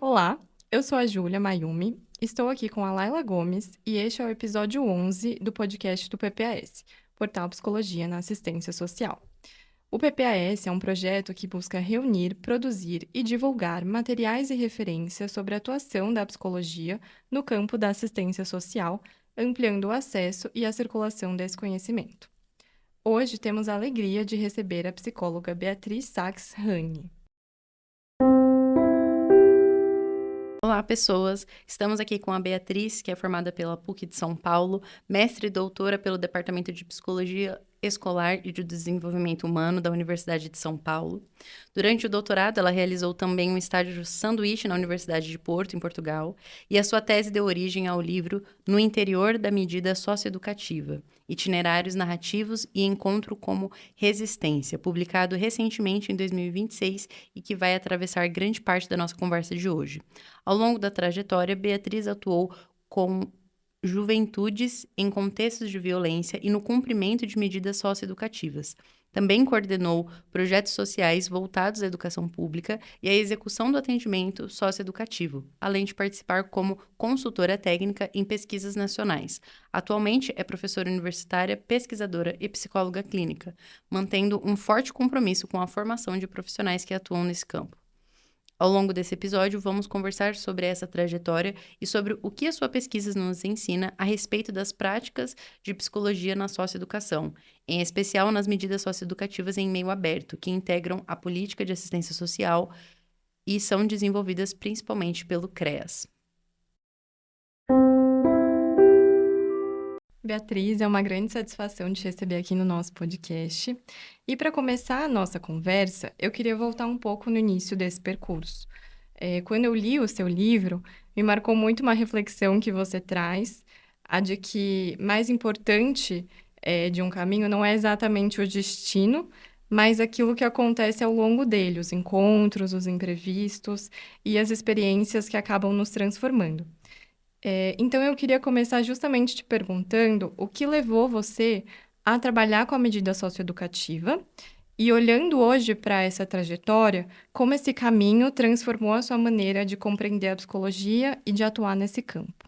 Olá, eu sou a Júlia Mayumi, estou aqui com a Laila Gomes e este é o episódio 11 do podcast do PPAS, Portal Psicologia na Assistência Social. O PPAS é um projeto que busca reunir, produzir e divulgar materiais e referências sobre a atuação da psicologia no campo da assistência social, ampliando o acesso e a circulação desse conhecimento. Hoje temos a alegria de receber a psicóloga Beatriz Sachs Rani. Olá, pessoas! Estamos aqui com a Beatriz, que é formada pela PUC de São Paulo, mestre e doutora pelo Departamento de Psicologia Escolar e de Desenvolvimento Humano da Universidade de São Paulo. Durante o doutorado, ela realizou também um estágio de sanduíche na Universidade de Porto, em Portugal, e a sua tese deu origem ao livro No Interior da Medida Socioeducativa, Itinerários Narrativos e Encontro como Resistência, publicado recentemente em 2026 e que vai atravessar grande parte da nossa conversa de hoje. Ao longo da trajetória, Beatriz atuou com juventudes em contextos de violência e no cumprimento de medidas socioeducativas. Também coordenou projetos sociais voltados à educação pública e à execução do atendimento socioeducativo, além de participar como consultora técnica em pesquisas nacionais. Atualmente é professora universitária, pesquisadora e psicóloga clínica, mantendo um forte compromisso com a formação de profissionais que atuam nesse campo. Ao longo desse episódio, vamos conversar sobre essa trajetória e sobre o que a sua pesquisa nos ensina a respeito das práticas de psicologia na socioeducação, em especial nas medidas socioeducativas em meio aberto, que integram a política de assistência social e são desenvolvidas principalmente pelo CREAS. Beatriz, é uma grande satisfação te receber aqui no nosso podcast. E para começar a nossa conversa, eu queria voltar um pouco no início desse percurso. Quando eu li o seu livro, me marcou muito uma reflexão que você traz, a de que mais importante de um caminho não é exatamente o destino, mas aquilo que acontece ao longo dele, os encontros, os imprevistos e as experiências que acabam nos transformando. Então, eu queria começar justamente te perguntando o que levou você a trabalhar com a medida socioeducativa e, olhando hoje para essa trajetória, como esse caminho transformou a sua maneira de compreender a psicologia e de atuar nesse campo.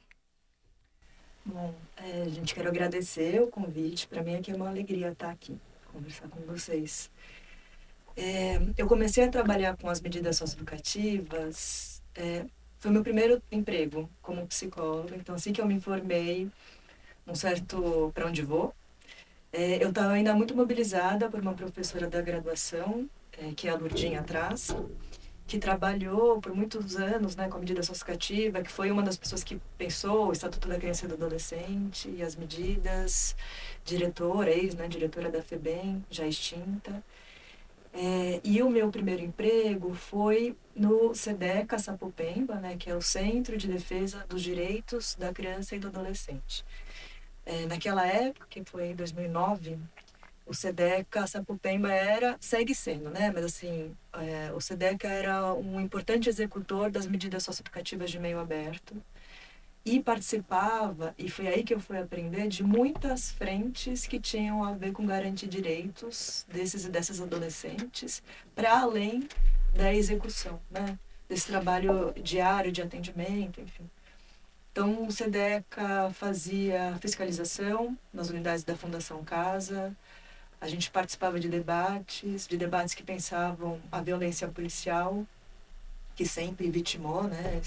Bom, gente, quero agradecer o convite. Para mim aqui é uma alegria estar aqui, conversar com vocês. Eu comecei a trabalhar com as medidas socioeducativas, foi meu primeiro emprego como psicóloga. Então, assim que eu me formei, um certo para onde vou, eu estava ainda muito mobilizada por uma professora da graduação, que é a Lurdinha atrás, que trabalhou por muitos anos, né, com a medida socioeducativa, que foi uma das pessoas que pensou o Estatuto da Criança e do Adolescente e as medidas, diretora, diretora da FEBEM, já extinta. E o meu primeiro emprego foi no SEDECA Sapopemba, né, que é o Centro de Defesa dos Direitos da Criança e do Adolescente. Naquela época, que foi em 2009, o SEDECA Sapopemba segue sendo, né? Mas assim, o SEDECA era um importante executor das medidas socioeducativas de meio aberto e participava, e foi aí que eu fui aprender, de muitas frentes que tinham a ver com garantir direitos desses e dessas adolescentes, para além da execução, né? Desse trabalho diário de atendimento, enfim. Então, o SEDECA fazia fiscalização nas unidades da Fundação Casa. A gente participava de debates que pensavam a violência policial, que sempre vitimou, né,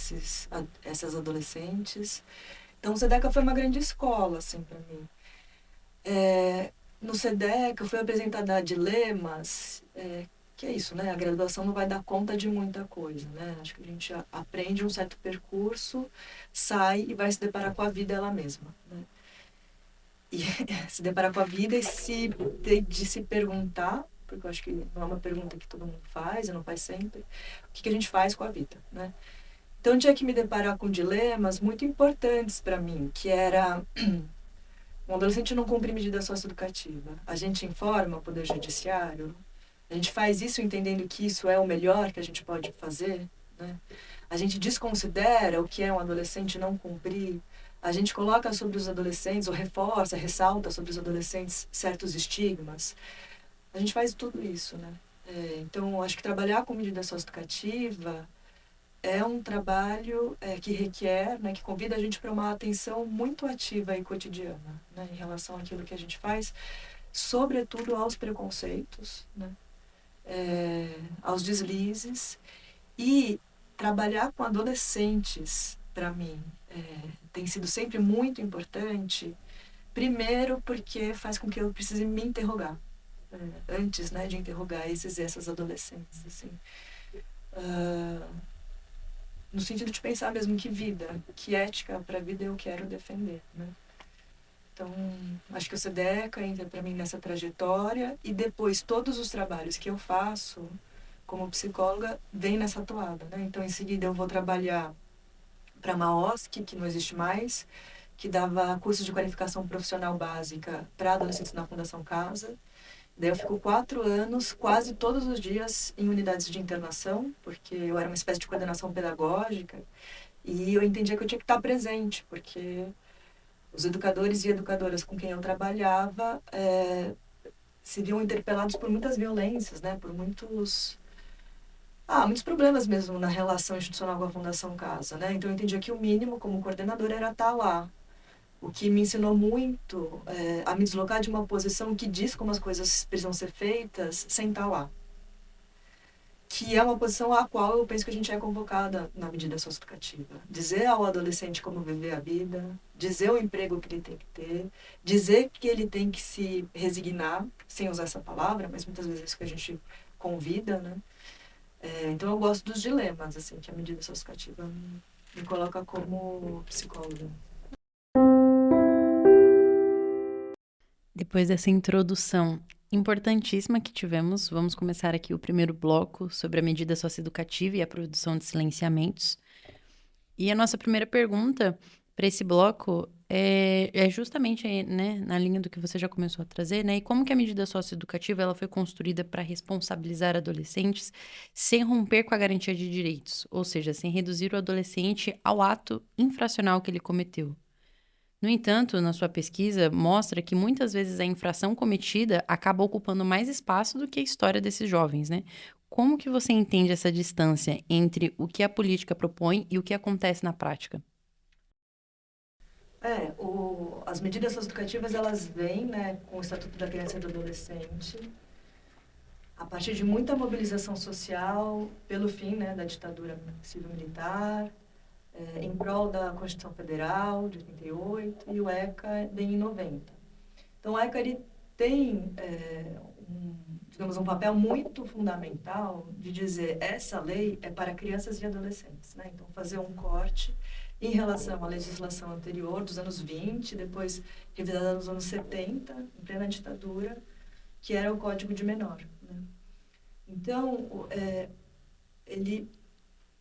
essas adolescentes. Então, o SEDECA foi uma grande escola, assim, para mim. No SEDECA, eu fui apresentada a dilemas, que é isso, né? A graduação não vai dar conta de muita coisa, né? Acho que a gente aprende um certo percurso, sai e vai se deparar com a vida ela mesma, né? E se deparar com a vida de se perguntar, porque eu acho que não é uma pergunta que todo mundo faz, e não faz sempre, o que a gente faz com a vida, né? Então, eu tinha que me deparar com dilemas muito importantes para mim, que era um adolescente não cumpre medida socioeducativa. A gente informa o Poder Judiciário, a gente faz isso entendendo que isso é o melhor que a gente pode fazer, né? A gente desconsidera o que é um adolescente não cumprir. A gente coloca sobre os adolescentes, ou reforça, ressalta sobre os adolescentes certos estigmas. A gente faz tudo isso, né? Então, acho que trabalhar com medida socioeducativa é um trabalho que requer, né, que convida a gente para uma atenção muito ativa e cotidiana, né, em relação àquilo que a gente faz, sobretudo aos preconceitos, né, aos deslizes, e trabalhar com adolescentes, para mim, tem sido sempre muito importante, primeiro porque faz com que eu precise me interrogar, antes, né, de interrogar esses e essas adolescentes, assim. No sentido de pensar mesmo que vida, que ética para a vida eu quero defender, né? Então, acho que o SEDECA entra para mim nessa trajetória e depois todos os trabalhos que eu faço como psicóloga vem nessa toada, né? Então, em seguida eu vou trabalhar para a MAOSC, que não existe mais, que dava cursos de qualificação profissional básica para adolescentes na Fundação Casa. Daí eu fico 4 anos, quase todos os dias, em unidades de internação, porque eu era uma espécie de coordenação pedagógica, e eu entendia que eu tinha que estar presente, porque os educadores e educadoras com quem eu trabalhava se viam interpelados por muitas violências, né? Por muitos problemas mesmo na relação institucional com a Fundação Casa, né? Então eu entendia que o mínimo como coordenadora era estar lá. O que me ensinou muito a me deslocar de uma posição que diz como as coisas precisam ser feitas sem estar lá. Que é uma posição à qual eu penso que a gente é convocada na medida socioeducativa. Dizer ao adolescente como viver a vida, dizer o emprego que ele tem que ter, dizer que ele tem que se resignar, sem usar essa palavra, mas muitas vezes é isso que a gente convida, né? Então eu gosto dos dilemas, assim, que a medida socioeducativa me coloca como psicóloga. Depois dessa introdução importantíssima que tivemos, vamos começar aqui o primeiro bloco sobre a medida socioeducativa e a produção de silenciamentos. E a nossa primeira pergunta para esse bloco é justamente, né, na linha do que você já começou a trazer, né? E como que a medida socioeducativa ela foi construída para responsabilizar adolescentes sem romper com a garantia de direitos, ou seja, sem reduzir o adolescente ao ato infracional que ele cometeu. No entanto, na sua pesquisa, mostra que muitas vezes a infração cometida acaba ocupando mais espaço do que a história desses jovens, né? Como que você entende essa distância entre o que a política propõe e o que acontece na prática? As medidas socioeducativas, elas vêm, né, com o Estatuto da Criança e do Adolescente, a partir de muita mobilização social pelo fim, né, da ditadura civil-militar, em prol da Constituição Federal de 88 e o ECA vem em 90. Então, o ECA ele tem, digamos, um papel muito fundamental de dizer essa lei é para crianças e adolescentes, né? Então, fazer um corte em relação à legislação anterior, dos anos 20, depois revisada nos anos 70, em plena ditadura, que era o Código de Menor, né? Então, ele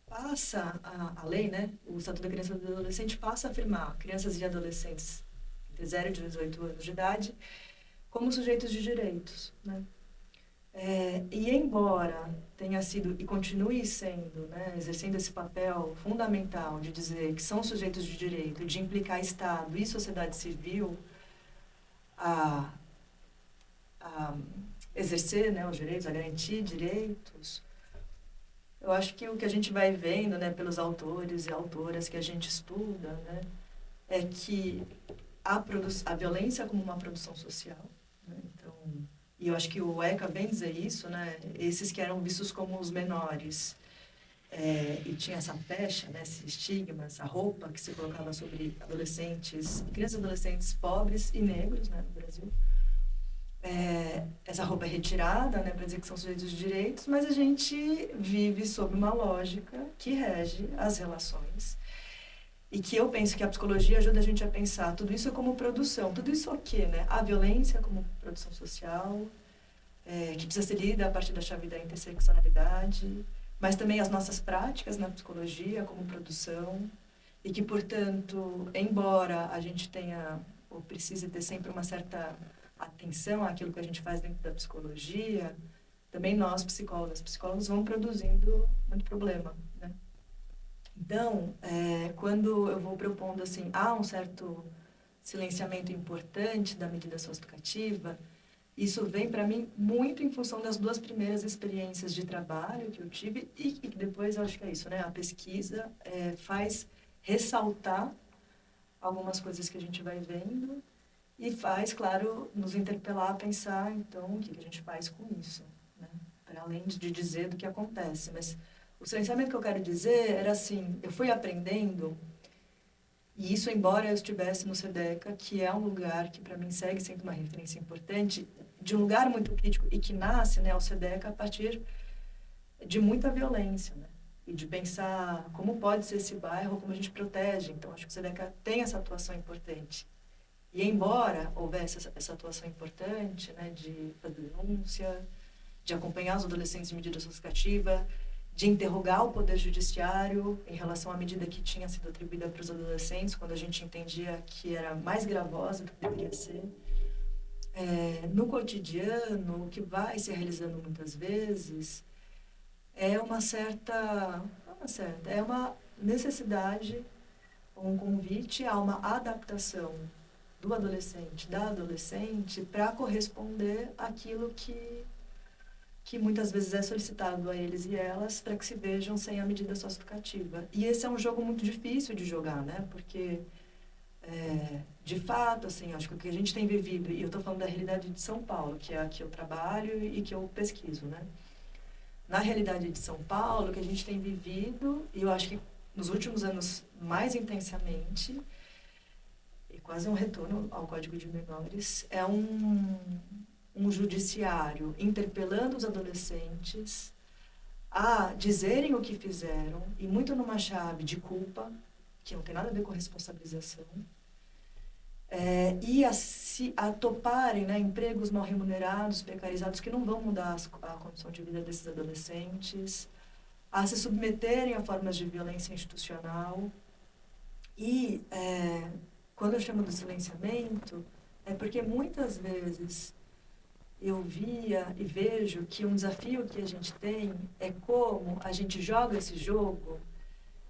passa a lei, né, o Estatuto da Criança e do Adolescente passa a afirmar crianças e adolescentes entre 0 e 18 anos de idade como sujeitos de direitos, né? E embora tenha sido e continue sendo, né, exercendo esse papel fundamental de dizer que são sujeitos de direito, de implicar Estado e sociedade civil a, a exercer, né, os direitos, a garantir direitos, eu acho que o que a gente vai vendo, né, pelos autores e autoras que a gente estuda, né, é que a violência como uma produção social, né, então, e eu acho que o ECA vem dizer isso, né, esses que eram vistos como os menores, e tinha essa pecha, né, esse estigma, essa roupa que se colocava sobre adolescentes, crianças e adolescentes pobres e negros, né, no Brasil. Essa roupa é retirada, né, para dizer que são sujeitos de direitos, mas a gente vive sob uma lógica que rege as relações e que eu penso que a psicologia ajuda a gente a pensar tudo isso como produção, tudo isso o quê, né? A violência como produção social, que precisa ser lida a partir da chave da interseccionalidade, mas também as nossas práticas na psicologia como produção e que, portanto, embora a gente tenha ou precise ter sempre uma certa atenção àquilo que a gente faz dentro da psicologia, também nós, psicólogos vão produzindo muito problema, né? Então, quando eu vou propondo assim, há um certo silenciamento importante da medida socioeducativa, Isso vem para mim muito em função das 2 primeiras experiências de trabalho que eu tive e que depois eu acho que é isso, né? A pesquisa faz ressaltar algumas coisas que a gente vai vendo e faz, claro, nos interpelar a pensar, então, o que a gente faz com isso, né? Para além de dizer do que acontece. Mas o silenciamento que eu quero dizer era assim, eu fui aprendendo, e isso embora eu estivesse no SEDECA, que é um lugar que para mim segue sendo uma referência importante, de um lugar muito crítico e que nasce, né, o SEDECA a partir de muita violência, né? E de pensar como pode ser esse bairro, como a gente protege. Então, acho que o SEDECA tem essa atuação importante. E embora houvesse essa atuação importante, né, de fazer denúncia, de acompanhar os adolescentes em medida associativa, de interrogar o Poder Judiciário em relação à medida que tinha sido atribuída para os adolescentes, quando a gente entendia que era mais gravosa do que deveria ser. No cotidiano, o que vai se realizando muitas vezes é uma necessidade, um convite a uma adaptação do adolescente, da adolescente, para corresponder àquilo que muitas vezes é solicitado a eles e elas para que se vejam sem a medida socioeducativa. E esse é um jogo muito difícil de jogar, né? Porque, de fato, assim, acho que o que a gente tem vivido, e eu estou falando da realidade de São Paulo, que é a que eu trabalho e que eu pesquiso, né? Na realidade de São Paulo, o que a gente tem vivido, e eu acho que nos últimos anos mais intensamente, e quase um retorno ao Código de Menores, é um judiciário interpelando os adolescentes a dizerem o que fizeram, e muito numa chave de culpa, que não tem nada a ver com responsabilização, a toparem, né, empregos mal remunerados, precarizados, que não vão mudar a condição de vida desses adolescentes, a se submeterem a formas de violência institucional. E quando eu chamo do silenciamento, é porque muitas vezes eu via e vejo que um desafio que a gente tem é como a gente joga esse jogo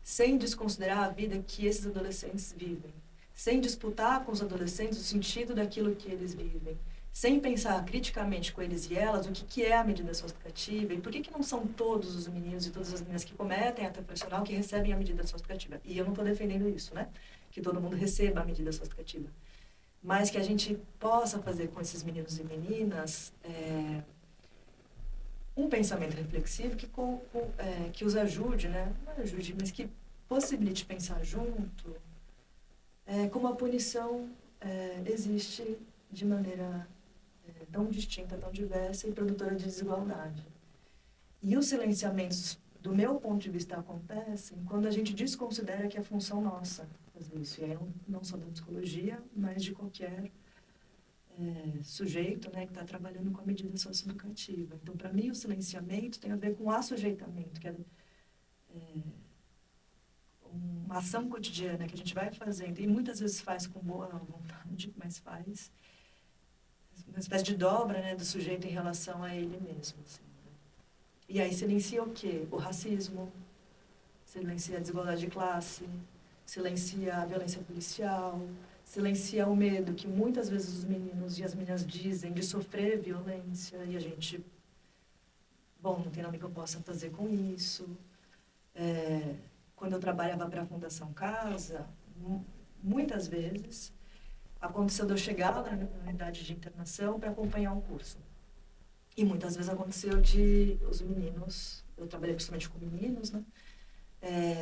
sem desconsiderar a vida que esses adolescentes vivem, sem disputar com os adolescentes o sentido daquilo que eles vivem, sem pensar criticamente com eles e elas o que é a medida socioeducativa e por que não são todos os meninos e todas as meninas que cometem ato infracional que recebem a medida socioeducativa. E eu não estou defendendo isso, né? Que todo mundo receba a medida socioeducativa. Mas que a gente possa fazer com esses meninos e meninas um pensamento reflexivo que os ajude, né? Não ajude, mas que possibilite pensar junto como a punição existe de maneira tão distinta, tão diversa e produtora de desigualdade. E os silenciamentos, do meu ponto de vista, acontecem quando a gente desconsidera que é função nossa fazer isso. E aí não só da psicologia, mas de qualquer sujeito, né, que está trabalhando com a medida socioeducativa. Então, para mim, o silenciamento tem a ver com assujeitamento, que é uma ação cotidiana que a gente vai fazendo, e muitas vezes faz com boa vontade, mas faz uma espécie de dobra, né, do sujeito em relação a ele mesmo. Assim, né? E aí silencia o quê? O racismo, silencia a desigualdade de classe, silencia a violência policial, silencia o medo que muitas vezes os meninos e as meninas dizem de sofrer violência, e a gente, bom, não tem nada que eu possa fazer com isso. Quando eu trabalhava para a Fundação Casa, muitas vezes aconteceu de eu chegar na unidade de internação para acompanhar um curso. E muitas vezes aconteceu de os meninos, eu trabalhei principalmente com meninos, né,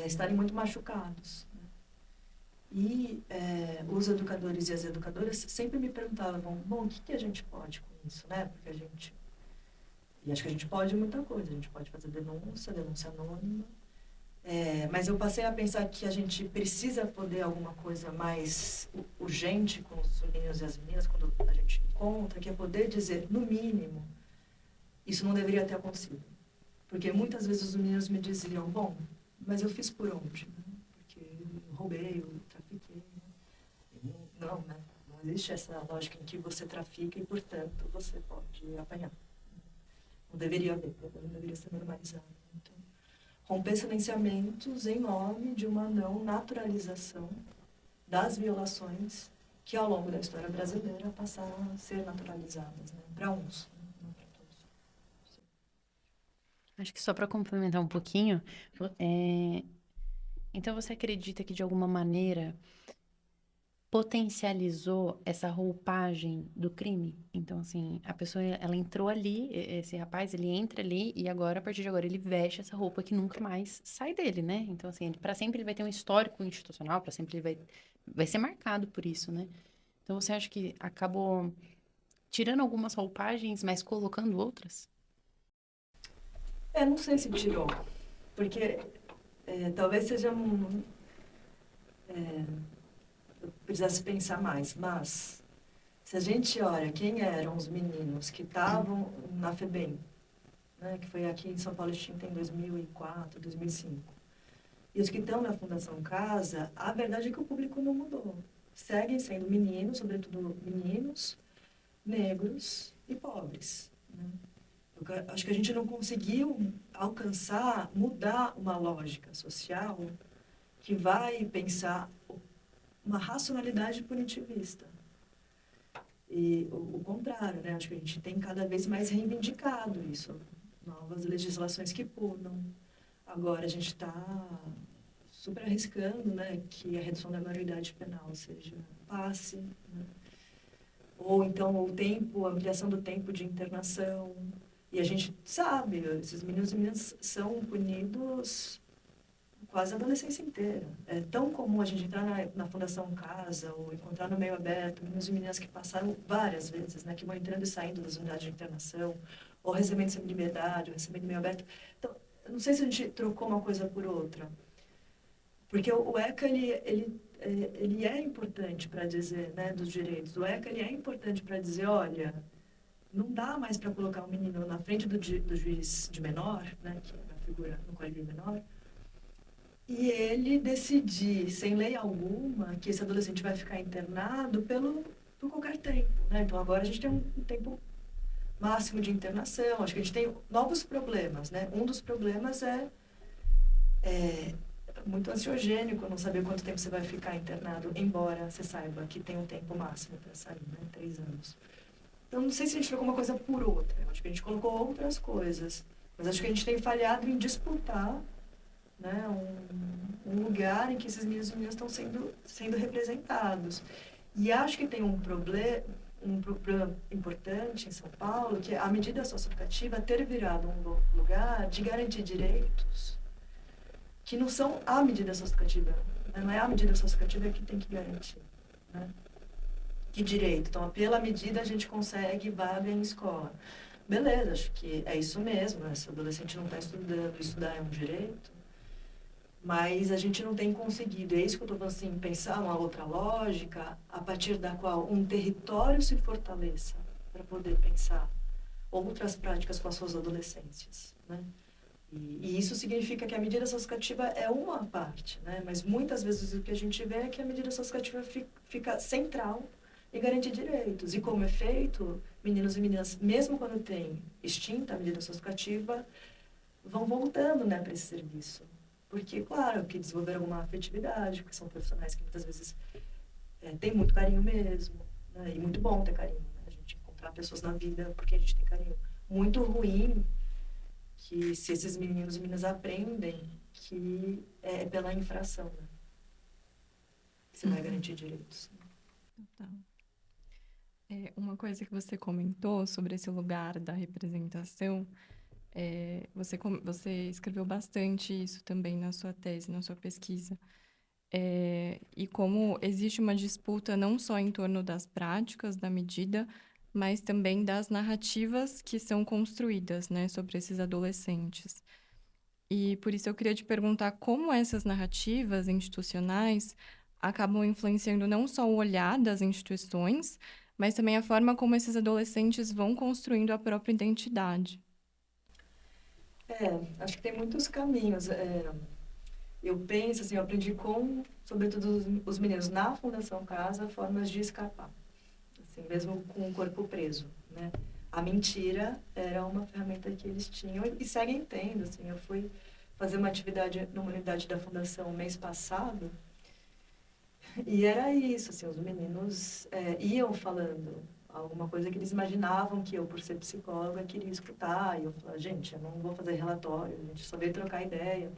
estarem muito machucados. Né? E os educadores e as educadoras sempre me perguntavam, bom, o que a gente pode com isso, né? Porque e acho que a gente pode muita coisa, a gente pode fazer denúncia anônima, mas eu passei a pensar que a gente precisa poder alguma coisa mais urgente com os meninos e as meninas, quando a gente encontra, que é poder dizer, no mínimo, isso não deveria ter acontecido. Porque muitas vezes os meninos me diziam, bom, mas eu fiz por onde? Né? Porque eu roubei, eu trafiquei. Né? Não, né? Não existe essa lógica em que você trafica e, portanto, você pode apanhar. Não deveria haver, não deveria ser normalizado. Então, romper silenciamentos em nome de uma não naturalização das violações que ao longo da história brasileira passaram a ser naturalizadas, né? Para uns, né? Não para todos. Acho que só para complementar um pouquinho, então você acredita que de alguma maneira potencializou essa roupagem do crime? Então, assim, a pessoa, ela entrou ali, esse rapaz, ele entra ali e agora, a partir de agora, ele veste essa roupa que nunca mais sai dele, né? Então, assim, para sempre ele vai ter um histórico institucional, para sempre ele vai ser marcado por isso, né? Então, você acha que acabou tirando algumas roupagens, mas colocando outras? Não sei se tirou, porque talvez seja eu precisasse pensar mais, mas se a gente olha quem eram os meninos que estavam na FEBEM, né, que foi aqui em São Paulo extinta em 2004, 2005, e os que estão na Fundação Casa, a verdade é que o público não mudou. Seguem sendo meninos, sobretudo meninos, negros e pobres, né? Eu acho que a gente não conseguiu alcançar, mudar uma lógica social que vai pensar uma racionalidade punitivista. E o contrário, né? Acho que a gente tem cada vez mais reivindicado isso. Novas legislações que punam. Agora a gente está super arriscando, né, que a redução da maioridade penal passe, né? Ou então o tempo, a ampliação do tempo de internação. E a gente sabe, esses meninos e meninas são punidos quase a adolescência inteira. É tão comum a gente entrar na Fundação Casa ou encontrar no meio aberto meninos e meninas que passaram várias vezes, né, que vão entrando e saindo das unidades de internação, ou recebendo semi-liberdade, ou recebendo meio aberto. Então, eu não sei se a gente trocou uma coisa por outra. Porque o ECA, ele é importante para dizer, né, dos direitos. O ECA, ele é importante para dizer, olha, não dá mais para colocar um menino na frente do juiz de menor, né, que é a figura no Código de Menor, e ele decidir, sem lei alguma, que esse adolescente vai ficar internado por qualquer tempo, né? Então, agora a gente tem um tempo máximo de internação, acho que a gente tem novos problemas, né? Um dos problemas é muito ansiogênico não saber quanto tempo você vai ficar internado, embora você saiba que tem um tempo máximo para sair, né? 3 anos. Então, não sei se a gente trocou uma coisa por outra. Acho que a gente colocou outras coisas. Mas acho que a gente tem falhado em disputar, né, um lugar em que esses meninos e meninas estão sendo representados. E acho que tem um problema importante em São Paulo, que é a medida socioeducativa ter virado um lugar de garantir direitos que não são a medida socioeducativa. Né? Não é a medida socioeducativa que tem que garantir. Né? Que direito? Então, pela medida, a gente consegue vaga em escola. Beleza, acho que é isso mesmo, né? Se o adolescente não está estudando, estudar é um direito, mas a gente não tem conseguido, é isso que eu estou falando assim, pensar uma outra lógica a partir da qual um território se fortaleça para poder pensar outras práticas com as suas adolescências, né? E isso significa que a medida socioeducativa é uma parte, né? Mas muitas vezes o que a gente vê é que a medida socioeducativa fica central em garantir direitos. E como é feito, meninos e meninas, mesmo quando tem extinta a medida socioeducativa, vão voltando, né, para esse serviço. Porque, claro, que desenvolveram alguma afetividade, porque são profissionais que muitas vezes têm muito carinho mesmo, né? E muito bom ter carinho, né? A gente encontrar pessoas na vida porque a gente tem carinho. Muito ruim que se esses meninos e meninas aprendem que é pela infração, né? Você vai garantir direitos. Total. Uma coisa que você comentou sobre esse lugar da representação, você escreveu bastante isso também na sua tese, na sua pesquisa. E como existe uma disputa não só em torno das práticas da medida, mas também das narrativas que são construídas, né, sobre esses adolescentes. E por isso eu queria te perguntar como essas narrativas institucionais acabam influenciando não só o olhar das instituições, mas também a forma como esses adolescentes vão construindo a própria identidade. Acho que tem muitos caminhos. Eu penso, assim, eu aprendi sobretudo, os meninos na Fundação Casa, formas de escapar. Assim, mesmo com o corpo preso, né? A mentira era uma ferramenta que eles tinham e seguem tendo, assim. Eu fui fazer uma atividade numa unidade da Fundação mês passado E era isso, assim, os meninos iam falando alguma coisa que eles imaginavam que eu, por ser psicóloga, queria escutar. E eu falava, gente, eu não vou fazer relatório, a gente só veio trocar ideia.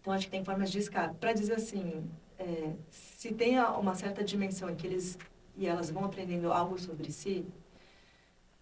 Então, acho que tem formas de escape. Para dizer assim, se tem uma certa dimensão em que eles e elas vão aprendendo algo sobre si,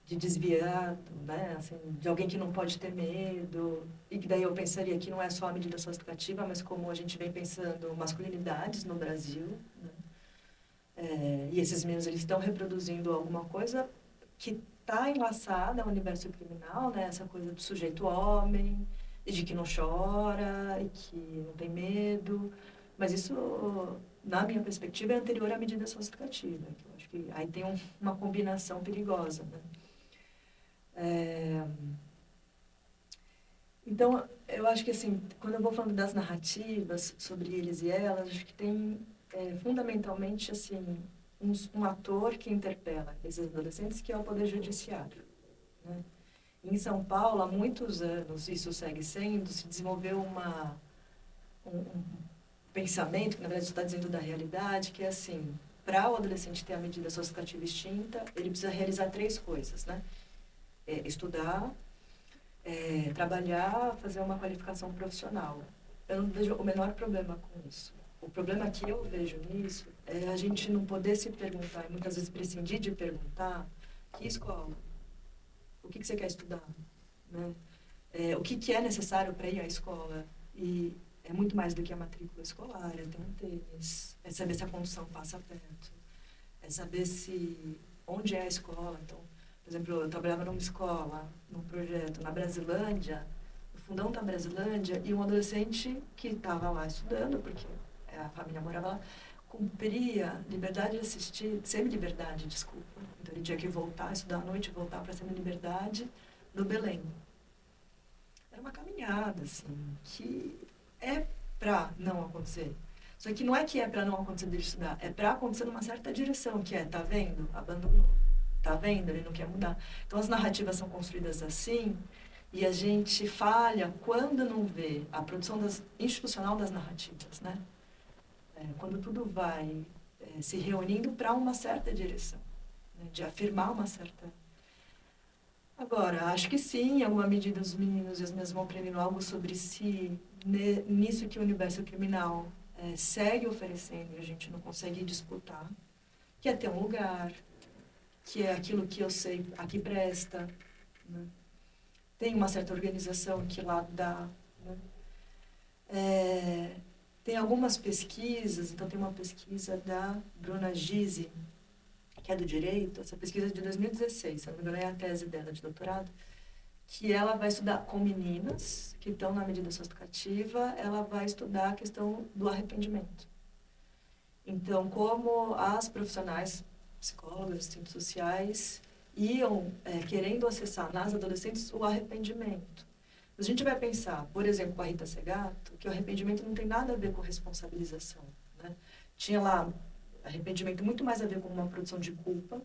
de desviado, né? Assim, de alguém que não pode ter medo, e que daí eu pensaria que não é só a medida socioeducativa, mas como a gente vem pensando masculinidades no Brasil, né? E esses meninos, eles estão reproduzindo alguma coisa que está enlaçada ao universo criminal, né? Essa coisa do sujeito homem, e de que não chora, e que não tem medo, mas isso, na minha perspectiva, é anterior à medida socioeducativa. Que eu acho que aí tem uma combinação perigosa, né? Então, eu acho que, assim, quando eu vou falando das narrativas sobre eles e elas, acho que tem, fundamentalmente, assim, um ator que interpela esses adolescentes, que é o Poder Judiciário, né? Em São Paulo, há muitos anos, isso segue sendo, se desenvolveu um pensamento, que, na verdade, está dizendo da realidade, que é assim, para o adolescente ter a medida socioeducativa extinta, ele precisa realizar 3 coisas, né? Estudar, trabalhar, fazer uma qualificação profissional. Eu não vejo o menor problema com isso. O problema que eu vejo nisso é a gente não poder se perguntar, e muitas vezes prescindir de perguntar, que escola? O que você quer estudar? Né? O que é necessário para ir à escola? E é muito mais do que a matrícula escolar, é ter um tênis, é saber se a condução passa perto, é saber onde é a escola. Então, por exemplo, eu trabalhava numa escola, num projeto na Brasilândia, no fundão da Brasilândia, e um adolescente que estava lá estudando, porque a família morava lá, cumpria liberdade de assistir, semi-liberdade, desculpa. Então, ele tinha que voltar, estudar à noite, voltar para a semi-liberdade no Belém. Era uma caminhada, assim, que é para não acontecer. Só que não é que é para não acontecer dele estudar, é para acontecer numa certa direção, que tá vendo? Abandonou. Tá vendo? Ele não quer mudar. Então, as narrativas são construídas assim, e a gente falha quando não vê a produção institucional das narrativas, né? Quando tudo vai se reunindo para uma certa direção, né? De afirmar uma certa... Agora, acho que sim, em alguma medida os meninos e as meninas vão aprendendo algo sobre si, nisso que o universo criminal segue oferecendo e a gente não consegue disputar, que é ter um lugar, que é aquilo que eu sei aqui presta, né? Tem uma certa organização que lá dá, né? Tem algumas pesquisas, então tem uma pesquisa da Bruna Gizzi, que é do direito, essa pesquisa é de 2016, se eu não me engano é a tese dela de doutorado, que ela vai estudar com meninas que estão na medida socioeducativa, ela vai estudar a questão do arrependimento. Então, como as profissionais, psicólogas, assistentes sociais, iam querendo acessar nas adolescentes o arrependimento. A gente vai pensar, por exemplo, com a Rita Segato, que o arrependimento não tem nada a ver com responsabilização, né? Tinha lá arrependimento muito mais a ver com uma produção de culpa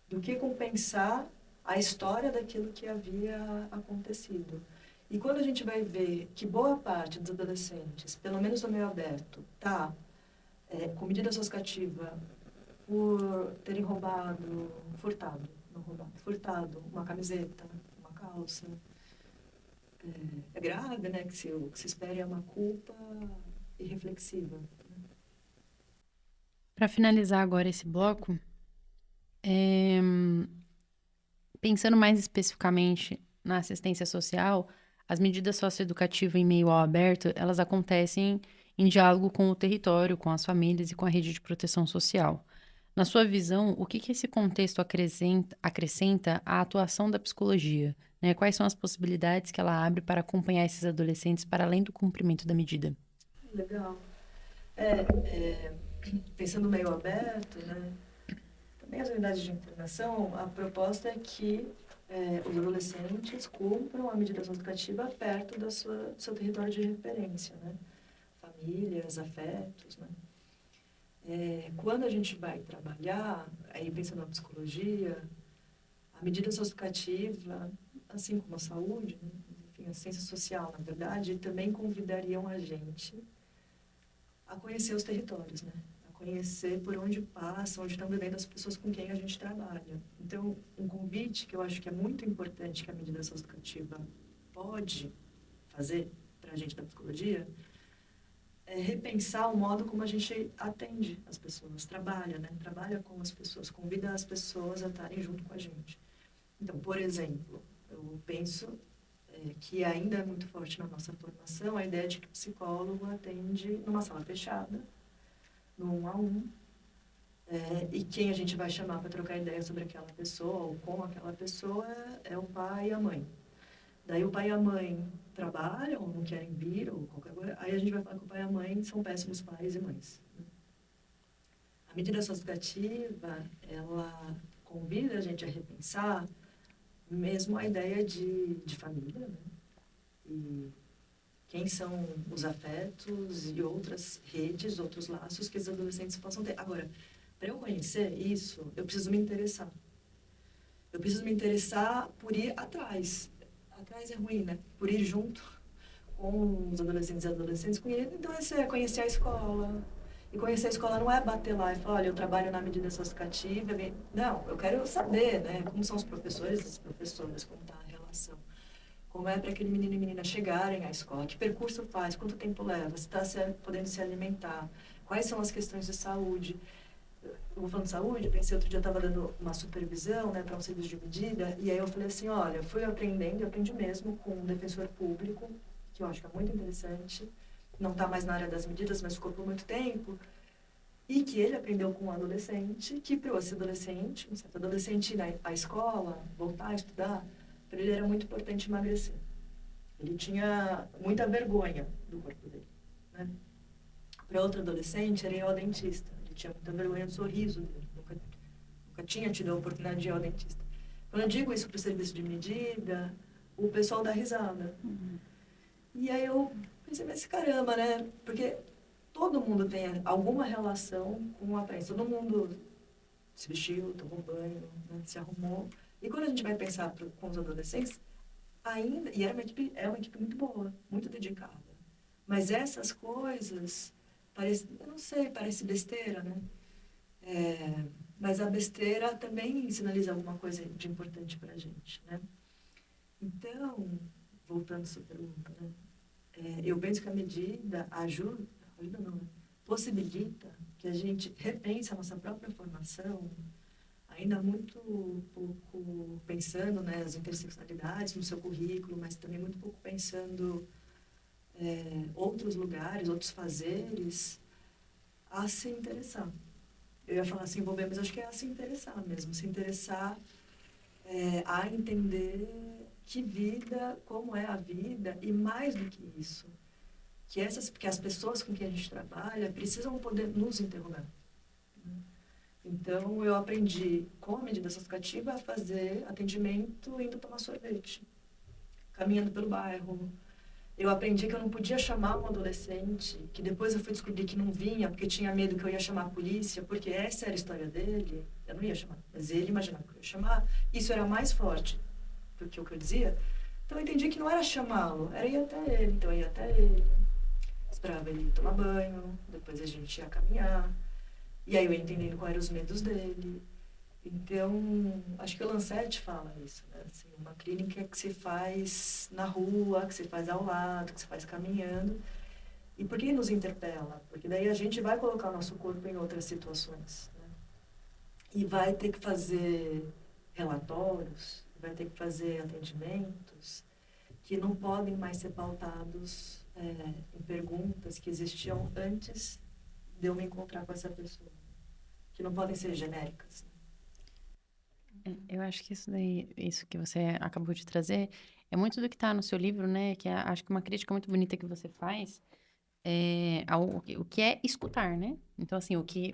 do que com pensar a história daquilo que havia acontecido. E quando a gente vai ver que boa parte dos adolescentes, pelo menos no meio aberto, tá com medida socioeducativa por terem roubado, furtado, não roubado, furtado uma camiseta, uma calça, é grave, né? Que o que se espera é uma culpa irreflexiva. Para finalizar agora esse bloco, pensando mais especificamente na assistência social, as medidas socioeducativas em meio ao aberto, elas acontecem em diálogo com o território, com as famílias e com a rede de proteção social. Na sua visão, o que esse contexto acrescenta à atuação da psicologia, né? Quais são as possibilidades que ela abre para acompanhar esses adolescentes para além do cumprimento da medida? Legal. Pensando meio aberto, né? Também as unidades de internação, a proposta é que os adolescentes cumpram a medida socioeducativa perto do seu território de referência, né? Famílias, afetos, né? Quando a gente vai trabalhar, aí pensando na psicologia, a medida socioeducativa, assim como a saúde, né? Enfim, a ciência social, na verdade, também convidariam a gente a conhecer os territórios, né? A conhecer por onde passam, onde estão vivendo as pessoas com quem a gente trabalha. Então, um convite que eu acho que é muito importante que a medida socioeducativa pode fazer para a gente da psicologia é repensar o modo como a gente atende as pessoas, trabalha, né? Trabalha com as pessoas, convida as pessoas a estarem junto com a gente. Então, por exemplo, eu penso que ainda é muito forte na nossa formação a ideia de que o psicólogo atende numa sala fechada, no 1-a-1, e quem a gente vai chamar para trocar ideia sobre aquela pessoa ou com aquela pessoa é o pai e a mãe. Daí o pai e a mãe trabalham, ou não querem vir, ou qualquer coisa, aí a gente vai falar que o pai e a mãe são péssimos pais e mães. A medida socioeducativa, ela convida a gente a repensar mesmo a ideia de família, né? E quem são os afetos e outras redes, outros laços que os adolescentes possam ter. Agora, para eu conhecer isso, eu preciso me interessar. Eu preciso me interessar por ir atrás. Atrás é ruim, né? Por ir junto com os adolescentes e adolescentes. Então, esse é conhecer a escola. E conhecer a escola não é bater lá e falar, olha, eu trabalho na medida socioeducativa. Não, eu quero saber, né? Como são os professores e as professoras, como está a relação. Como é para aquele menino e menina chegarem à escola, que percurso faz, quanto tempo leva, se está podendo se alimentar, quais são as questões de saúde. Eu vou falando de saúde, eu pensei, outro dia eu estava dando uma supervisão, né, para um serviço de medida, e aí eu falei assim, olha, eu fui aprendendo, eu aprendi mesmo com um defensor público, que eu acho que é muito interessante, não está mais na área das medidas, mas ficou por muito tempo, e que ele aprendeu com um adolescente, que para esse adolescente, um certo adolescente ir à escola, voltar a estudar, para ele era muito importante emagrecer. Ele tinha muita vergonha do corpo dele, né? Para outro adolescente, era ir ao dentista. Ele tinha muita vergonha do sorriso dele. Nunca tinha tido a oportunidade de ir ao dentista. Quando eu digo isso para o serviço de medida, o pessoal dá risada. E aí eu pensei, mas caramba, né? Porque todo mundo tem alguma relação com a aparência. Todo mundo se vestiu, tomou banho, né? Se arrumou. E quando a gente vai pensar com os adolescentes, ainda, e é uma equipe muito boa, muito dedicada. Mas essas coisas, eu não sei, parece besteira, né? Mas a besteira também sinaliza alguma coisa de importante para a gente, né? Então, voltando à sua pergunta, né? Eu penso que a medida ajuda não, né? Possibilita que a gente repense a nossa própria formação, ainda muito pouco pensando nas interseccionalidades no seu currículo, mas também muito pouco pensando outros lugares, outros fazeres, a se interessar. Eu ia falar se envolver, mas acho que é a se interessar mesmo, se interessar a entender que vida, como é a vida, e mais do que isso, que as pessoas com quem a gente trabalha precisam poder nos interrogar. Então, eu aprendi, com a medida socioeducativa, a fazer atendimento indo tomar sorvete, caminhando pelo bairro. Eu aprendi que eu não podia chamar um adolescente, que depois eu fui descobrir que não vinha, porque tinha medo que eu ia chamar a polícia, porque essa era a história dele. Eu não ia chamar, mas ele imaginava que eu ia chamar. Isso era mais forte do que o que eu dizia. Então, eu entendi que não era chamá-lo, era ir até ele. Então, eu ia até ele, esperava ele tomar banho, depois a gente ia caminhar. E aí eu ia entendendo quais eram os medos dele. Então, acho que o Lancet fala isso, né? Assim, uma clínica que se faz na rua, que se faz ao lado, que se faz caminhando. E por que nos interpela? Porque daí a gente vai colocar o nosso corpo em outras situações, né? E vai ter que fazer relatórios, vai ter que fazer atendimentos que não podem mais ser pautados em perguntas que existiam antes de eu me encontrar com essa pessoa, que não podem ser genéricas. Eu acho que isso que você acabou de trazer, é muito do que está no seu livro, né? Que acho que uma crítica muito bonita que você faz o que é escutar, né? Então, assim, o que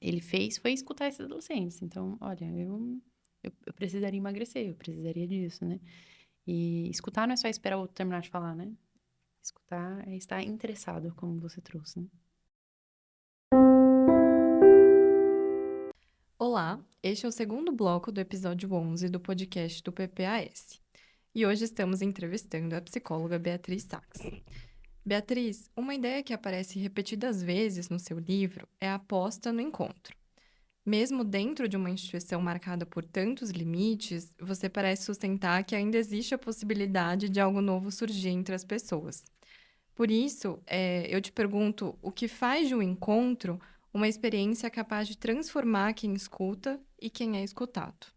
ele fez foi escutar esses adolescentes. Então, olha, eu precisaria emagrecer, eu precisaria disso, né? E escutar não é só esperar o outro terminar de falar, né? Escutar é estar interessado, como você trouxe, né? Olá, este é o segundo bloco do episódio 11 do podcast do PPAS. E hoje estamos entrevistando a psicóloga Beatriz Sachs. Beatriz, uma ideia que aparece repetidas vezes no seu livro é a aposta no encontro. Mesmo dentro de uma instituição marcada por tantos limites, você parece sustentar que ainda existe a possibilidade de algo novo surgir entre as pessoas. Por isso, eu te pergunto, o que faz de um encontro uma experiência capaz de transformar quem escuta e quem é escutado?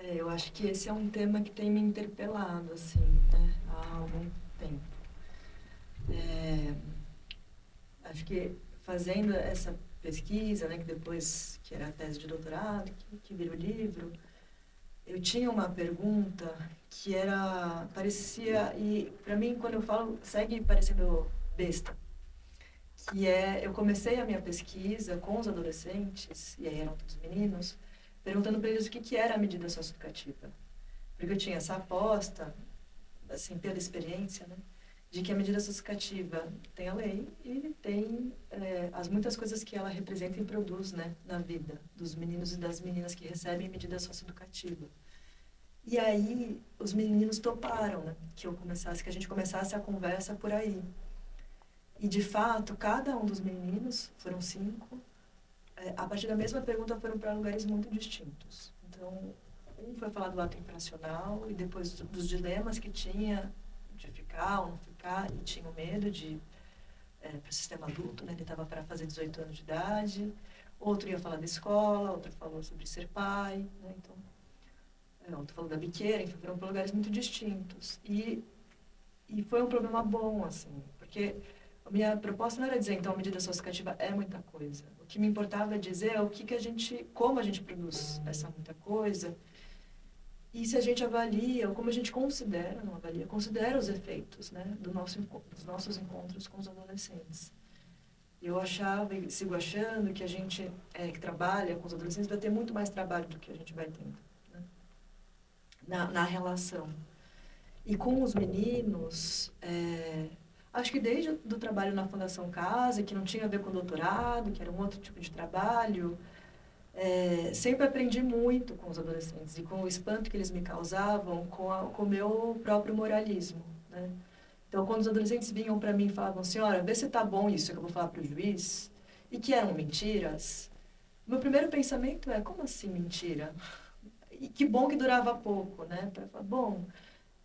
Eu acho que esse é um tema que tem me interpelado, assim, né, há algum tempo. É, acho que fazendo essa pesquisa, né, que depois, que era a tese de doutorado, que virou livro, eu tinha uma pergunta que era, parecia, e para mim, quando eu falo, segue parecendo besta, que é, eu comecei a minha pesquisa com os adolescentes, e aí eram todos meninos, perguntando para eles o que era a medida socioeducativa. Porque eu tinha essa aposta, assim, pela experiência, né, de que a medida socioeducativa tem a lei e tem as muitas coisas que ela representa e produz, né, na vida dos meninos e das meninas que recebem medida socioeducativa. E aí os meninos toparam, né, que a gente começasse a conversa por aí. E de fato, cada um dos meninos, foram 5, a partir da mesma pergunta foram para lugares muito distintos. Então, um foi falar do ato infracional e depois dos dilemas que tinha de ficar ou não ficar, e tinha medo de para o sistema adulto, né? Ele estava para fazer 18 anos de idade. Outro ia falar da escola, outro falou sobre ser pai, né? Então, outro falou da biqueira, enfim, foram para lugares muito distintos. E foi um problema bom, assim, porque a minha proposta não era dizer, então, a medida socioeducativa é muita coisa. O que me importava é dizer o que a gente, como a gente produz essa muita coisa, e se a gente avalia, ou como a gente considera, não avalia, considera os efeitos, né, dos nossos encontros com os adolescentes. Eu achava, e sigo achando, que a gente que trabalha com os adolescentes vai ter muito mais trabalho do que a gente vai tendo, né, na relação. E com os meninos, acho que desde do trabalho na Fundação Casa, que não tinha a ver com doutorado, que era um outro tipo de trabalho, sempre aprendi muito com os adolescentes e com o espanto que eles me causavam com o meu próprio moralismo, né? Então, quando os adolescentes vinham para mim e falavam, senhora, vê se está bom isso que eu vou falar para o juiz, e que eram mentiras, meu primeiro pensamento é, como assim mentira? E que bom que durava pouco, né? Para falar, bom,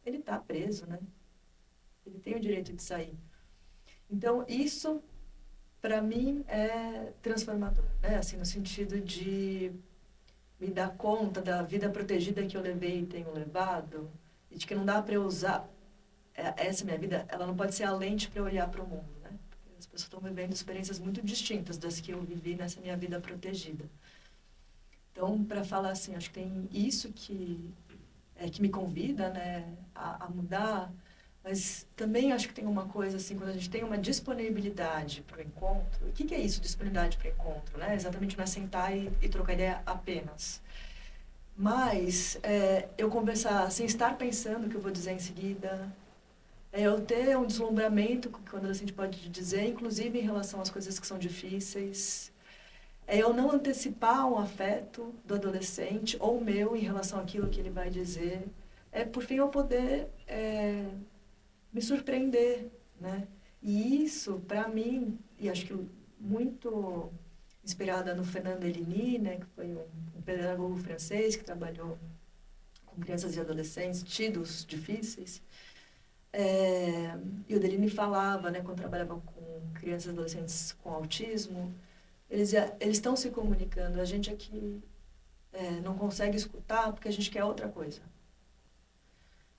ele está preso, né? Ele tem o direito de sair. Então, isso, para mim, é transformador, né? Assim, no sentido de me dar conta da vida protegida que eu levei e tenho levado, e de que não dá para eu usar essa minha vida, ela não pode ser a lente para eu olhar para o mundo, né? Porque as pessoas estão vivendo experiências muito distintas das que eu vivi nessa minha vida protegida. Então, para falar assim, acho que tem isso que me convida, né, a mudar, mas também acho que tem uma coisa assim, quando a gente tem uma disponibilidade para o encontro, o que é isso, disponibilidade para o encontro, né? Exatamente não é sentar e trocar ideia apenas. Mas eu conversar sem estar pensando o que eu vou dizer em seguida, eu ter um deslumbramento, quando a gente pode dizer, inclusive em relação às coisas que são difíceis, eu não antecipar um afeto do adolescente ou meu em relação àquilo que ele vai dizer, por fim eu poder me surpreender, né? E isso, para mim, e acho que muito inspirada no Fernand Deligny, né, que foi um pedagogo francês que trabalhou com crianças e adolescentes tidos difíceis, e o Deligny falava, né, quando trabalhava com crianças e adolescentes com autismo, eles estão se comunicando, a gente aqui não consegue escutar porque a gente quer outra coisa.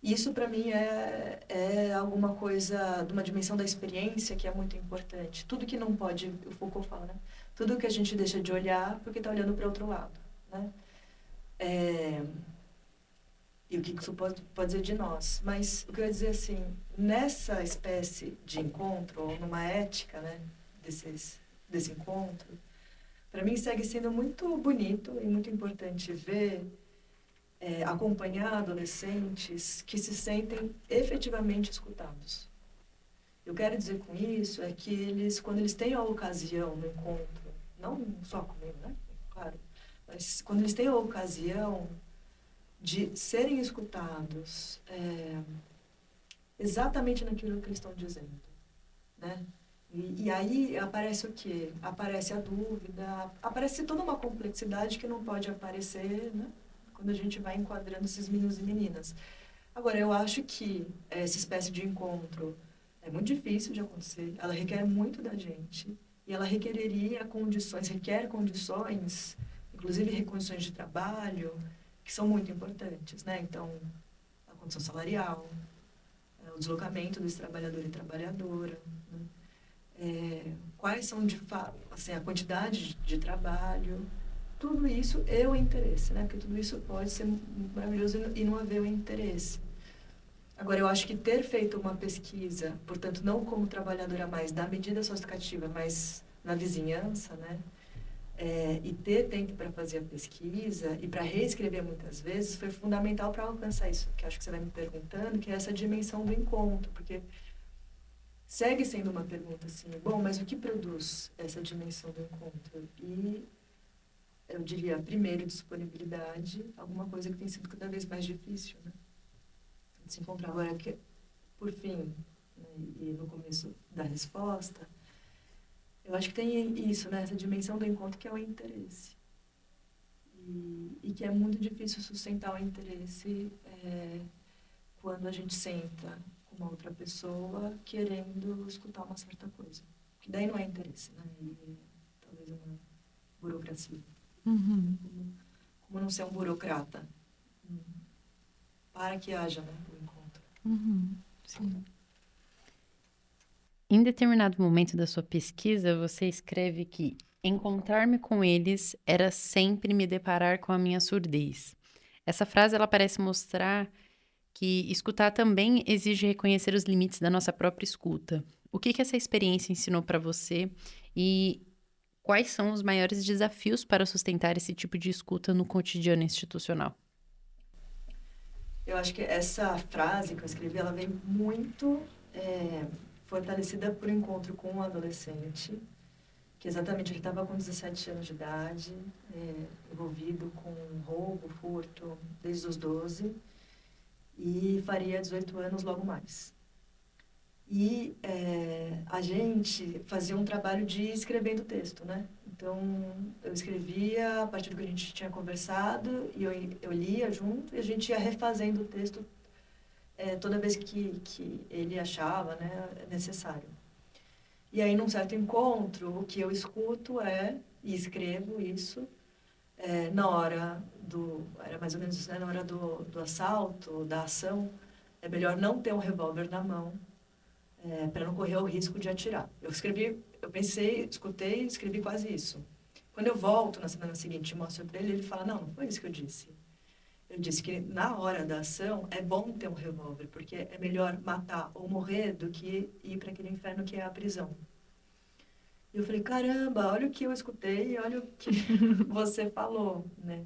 Isso, para mim, é alguma coisa de uma dimensão da experiência que é muito importante. Tudo que não pode, o Foucault fala, né? Tudo que a gente deixa de olhar porque está olhando para outro lado, né? E o que isso pode dizer de nós. Mas o que eu ia dizer assim, nessa espécie de encontro, ou numa ética, né, desse encontro, para mim segue sendo muito bonito e muito importante ver acompanhar adolescentes que se sentem efetivamente escutados. Eu quero dizer com isso que eles, quando eles têm a ocasião no encontro, não só comigo, né? Claro, mas quando eles têm a ocasião de serem escutados, exatamente naquilo que eles estão dizendo, né? E aí aparece o quê? Aparece a dúvida, aparece toda uma complexidade que não pode aparecer, né? Quando a gente vai enquadrando esses meninos e meninas. Agora, eu acho que essa espécie de encontro é muito difícil de acontecer, ela requer muito da gente, e ela requer condições, inclusive condições de trabalho, que são muito importantes, né? Então, a condição salarial, o deslocamento desse trabalhador e trabalhadora, né? Quais são, de fato, assim, a quantidade de trabalho, tudo isso é o interesse, né? Porque tudo isso pode ser maravilhoso e não haver o interesse. Agora, eu acho que ter feito uma pesquisa, portanto, não como trabalhadora mais da medida socioeducativa, mas na vizinhança, né? E ter tempo para fazer a pesquisa e para reescrever muitas vezes foi fundamental para alcançar isso, que acho que você vai me perguntando, que é essa dimensão do encontro, porque segue sendo uma pergunta assim, bom, mas o que produz essa dimensão do encontro? E eu diria, primeiro, disponibilidade, alguma coisa que tem sido cada vez mais difícil, né? De se encontrar. Agora, que, por fim, né, e no começo da resposta, eu acho que tem isso, né? Essa dimensão do encontro que é o interesse. E que é muito difícil sustentar o interesse quando a gente senta com uma outra pessoa querendo escutar uma certa coisa. Que daí não é interesse, né? E talvez uma burocracia. Uhum. Como não ser um burocrata? Para que haja, né, o encontro. Uhum. Sim. Em determinado momento da sua pesquisa, você escreve que encontrar-me com eles era sempre me deparar com a minha surdez. Essa frase ela parece mostrar que escutar também exige reconhecer os limites da nossa própria escuta. O que essa experiência ensinou para você e quais são os maiores desafios para sustentar esse tipo de escuta no cotidiano institucional? Eu acho que essa frase que eu escrevi, ela vem muito fortalecida por um encontro com um adolescente, que exatamente ele estava com 17 anos de idade, envolvido com roubo, furto, desde os 12, e faria 18 anos logo mais. E a gente fazia um trabalho de escrevendo texto, né? Então, eu escrevia a partir do que a gente tinha conversado, e eu lia junto, e a gente ia refazendo o texto toda vez que ele achava, né, necessário. E aí, num certo encontro, o que eu escuto e escrevo isso, na hora era mais ou menos isso, né, na hora do assalto, da ação, é melhor não ter um revólver na mão, para não correr o risco de atirar. Eu pensei, escutei e escrevi quase isso. Quando eu volto na semana seguinte e mostro para ele, ele fala, não foi isso que eu disse. Eu disse que na hora da ação é bom ter um revólver, porque é melhor matar ou morrer do que ir para aquele inferno que é a prisão. E eu falei, caramba, olha o que eu escutei, olha o que você falou, né?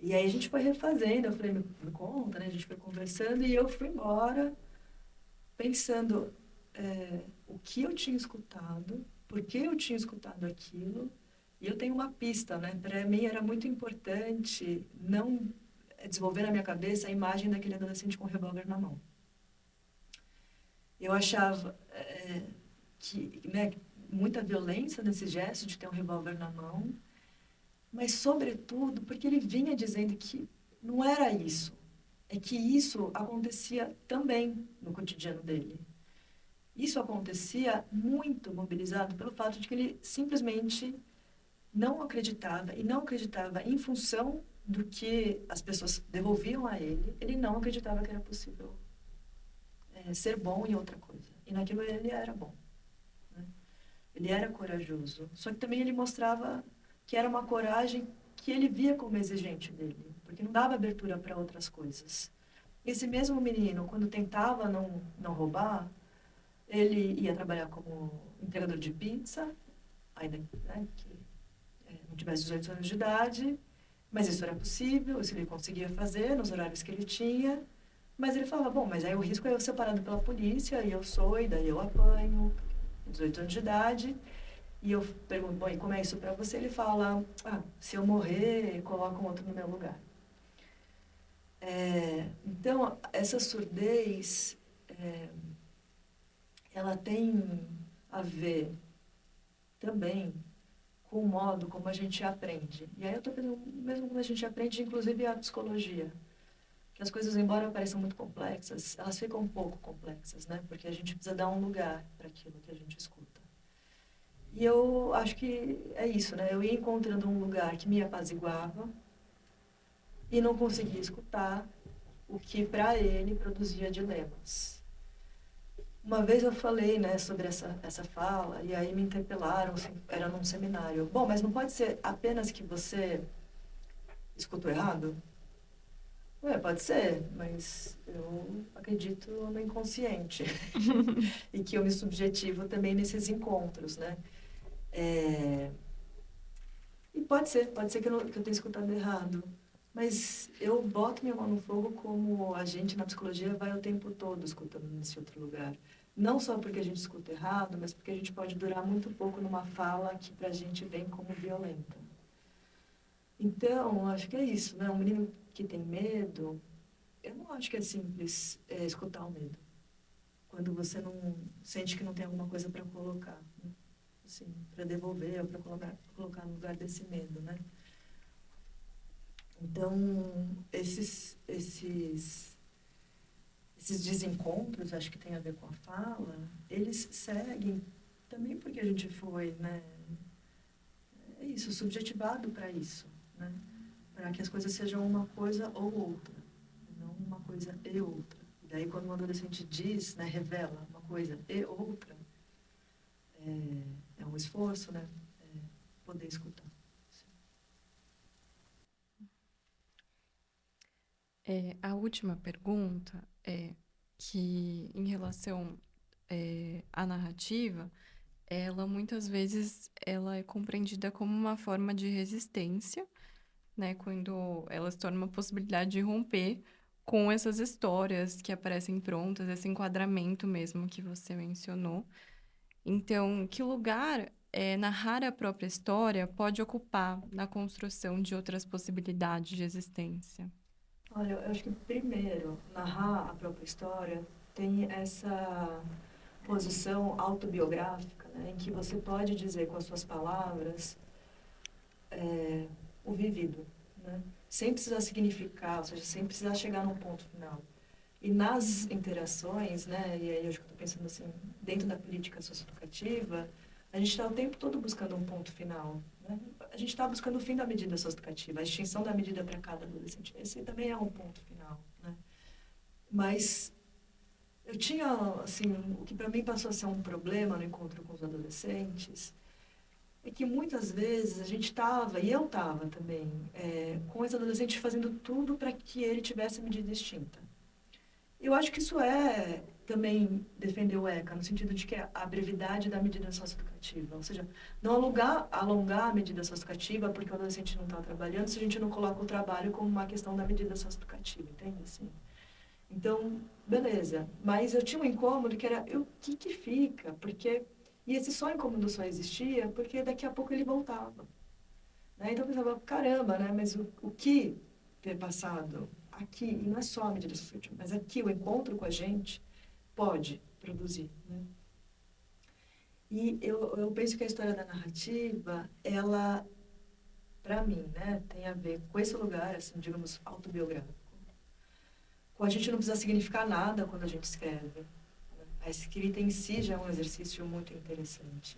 E aí a gente foi refazendo, eu falei, me conta, né? A gente foi conversando e eu fui embora pensando o que eu tinha escutado, por que eu tinha escutado aquilo, e eu tenho uma pista, né? Para mim era muito importante não desenvolver na minha cabeça a imagem daquele adolescente com o revólver na mão. Eu achava que, né, muita violência nesse gesto de ter um revólver na mão, mas, sobretudo, porque ele vinha dizendo que não era isso, é que isso acontecia também no cotidiano dele. Isso acontecia muito mobilizado pelo fato de que ele simplesmente não acreditava, e não acreditava em função do que as pessoas devolviam a ele, ele não acreditava que era possível ser bom em outra coisa. E naquilo ele era bom. Né? Ele era corajoso. Só que também ele mostrava que era uma coragem que ele via como exigente dele, porque não dava abertura para outras coisas. Esse mesmo menino, quando tentava não roubar, ele ia trabalhar como entregador de pizza, ainda, né, que não tivesse 18 anos de idade, mas isso era possível, isso ele conseguia fazer nos horários que ele tinha, mas ele falava, bom, mas aí o risco é eu ser parado pela polícia, e eu sou, e daí eu apanho, 18 anos de idade, e eu pergunto, bom, e como é isso para você? Ele fala, se eu morrer, colocam outro no meu lugar. Então, essa surdez ela tem a ver também com o modo como a gente aprende. E aí eu estou pensando, mesmo como a gente aprende, inclusive a psicologia, que as coisas, embora pareçam muito complexas, elas ficam um pouco complexas, né? Porque a gente precisa dar um lugar para aquilo que a gente escuta. E eu acho que é isso, né? Eu ia encontrando um lugar que me apaziguava e não conseguia escutar o que para ele produzia dilemas. Uma vez eu falei, né, sobre essa fala, e aí me interpelaram, assim, era num seminário. Bom, mas não pode ser apenas que você escutou errado? Ué, pode ser, mas eu acredito no inconsciente. E que eu me subjetivo também nesses encontros, né? E pode ser que eu tenha escutado errado. Mas eu boto minha mão no fogo como a gente na psicologia vai o tempo todo escutando nesse outro lugar. Não só porque a gente escuta errado, mas porque a gente pode durar muito pouco numa fala que pra gente vem como violenta. Então, acho que é isso, né? Um menino que tem medo, eu não acho que é simples escutar o medo. Quando você não sente que não tem alguma coisa para colocar, né? Assim, para devolver ou para colocar no lugar desse medo, né? Então, esses desencontros, acho que tem a ver com a fala, eles seguem também porque a gente foi, né? É isso, subjetivado para isso, né? Para que as coisas sejam uma coisa ou outra, não uma coisa e outra. E daí, quando um adolescente diz, né, revela uma coisa e outra, é um esforço, né? Poder escutar. A última pergunta é que, em relação à narrativa, ela muitas vezes ela é compreendida como uma forma de resistência, né? Quando ela se torna uma possibilidade de romper com essas histórias que aparecem prontas, esse enquadramento mesmo que você mencionou. Então, que lugar narrar a própria história pode ocupar na construção de outras possibilidades de existência? Olha, eu acho que primeiro, narrar a própria história tem essa posição autobiográfica, né, em que você pode dizer com as suas palavras o vivido, né, sem precisar significar, ou seja, sem precisar chegar num ponto final. E nas interações, né, e aí eu acho que estou pensando assim, dentro da política socioeducativa, a gente está o tempo todo buscando um ponto final, né? A gente está buscando o fim da medida socioeducativa, a extinção da medida para cada adolescente. Esse também é um ponto final, né? Mas eu tinha, assim, o que para mim passou a ser um problema no encontro com os adolescentes é que muitas vezes a gente estava, e eu estava também, com esse adolescente fazendo tudo para que ele tivesse medida extinta. Eu acho que isso é também defender o ECA, no sentido de que é a brevidade da medida socioeducativa. Ou seja, não alongar a medida socioeducativa porque o adolescente não está trabalhando se a gente não coloca o trabalho como uma questão da medida socioeducativa, entende? Assim, então, beleza. Mas eu tinha um incômodo que era, o que que fica? Porque, e esse só incômodo só existia porque daqui a pouco ele voltava. Né? Então eu pensava, caramba, né? Mas o que ter passado aqui, e não é só a medida social, mas aqui o encontro com a gente pode produzir, né? E eu penso que a história da narrativa, ela, para mim, né, tem a ver com esse lugar, assim, digamos, autobiográfico. Com a gente não precisa significar nada quando a gente escreve. Né? A escrita em si já é um exercício muito interessante.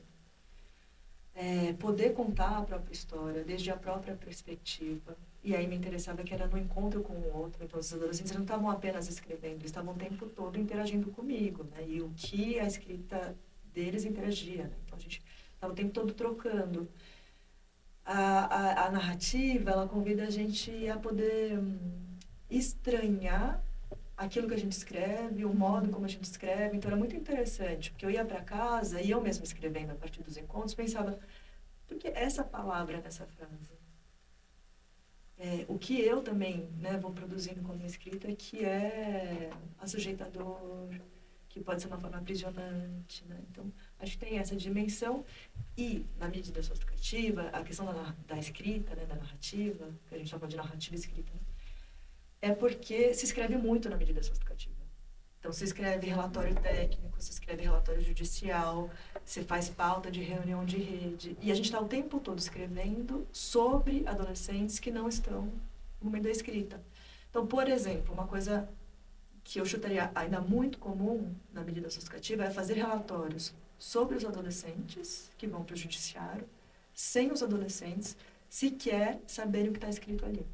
Poder contar a própria história, desde a própria perspectiva. E aí me interessava que era no encontro com o outro. Então, os adolescentes não estavam apenas escrevendo, eles estavam o tempo todo interagindo comigo, né? E o que a escrita deles interagia, né? Então, a gente estava o tempo todo trocando. A narrativa, ela convida a gente a poder estranhar aquilo que a gente escreve, o modo como a gente escreve. Então, era muito interessante, porque eu ia para casa e eu mesma escrevendo a partir dos encontros, pensava, por que essa palavra nessa frase? O que eu também, né, vou produzindo com a minha escrita, que é assujeitador, que pode ser uma forma aprisionante, né? Então, acho que tem essa dimensão. E, na medida socioeducativa, a questão da escrita, né, da narrativa, que a gente está falando de narrativa escrita, né, é porque se escreve muito na medida socioeducativa. Então, você escreve relatório técnico, você escreve relatório judicial, você faz pauta de reunião de rede. E a gente está o tempo todo escrevendo sobre adolescentes que não estão no momento da escrita. Então, por exemplo, uma coisa que eu chutaria ainda muito comum na medida associativa é fazer relatórios sobre os adolescentes que vão para o judiciário, sem os adolescentes sequer saberem o que está escrito ali.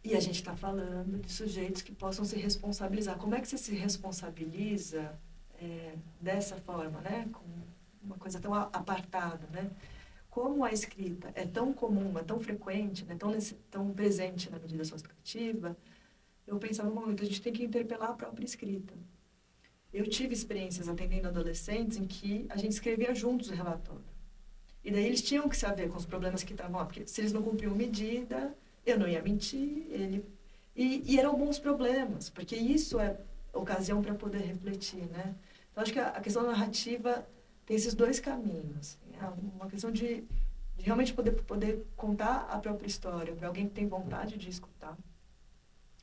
E a gente está falando de sujeitos que possam se responsabilizar. Como é que você se responsabiliza dessa forma, né? Com uma coisa tão apartada, né? Como a escrita é tão comum, é tão frequente, né? Tão presente na medida associativa, eu pensava, muito, a gente tem que interpelar a própria escrita. Eu tive experiências atendendo adolescentes em que a gente escrevia juntos o relatório. E daí eles tinham que saber com os problemas que estavam lá, porque se eles não cumpriam medida, eu não ia mentir, e eram bons problemas, porque isso é ocasião para poder refletir, né? Então, acho que a questão da narrativa tem esses dois caminhos. É uma questão de realmente poder contar a própria história para alguém que tem vontade de escutar,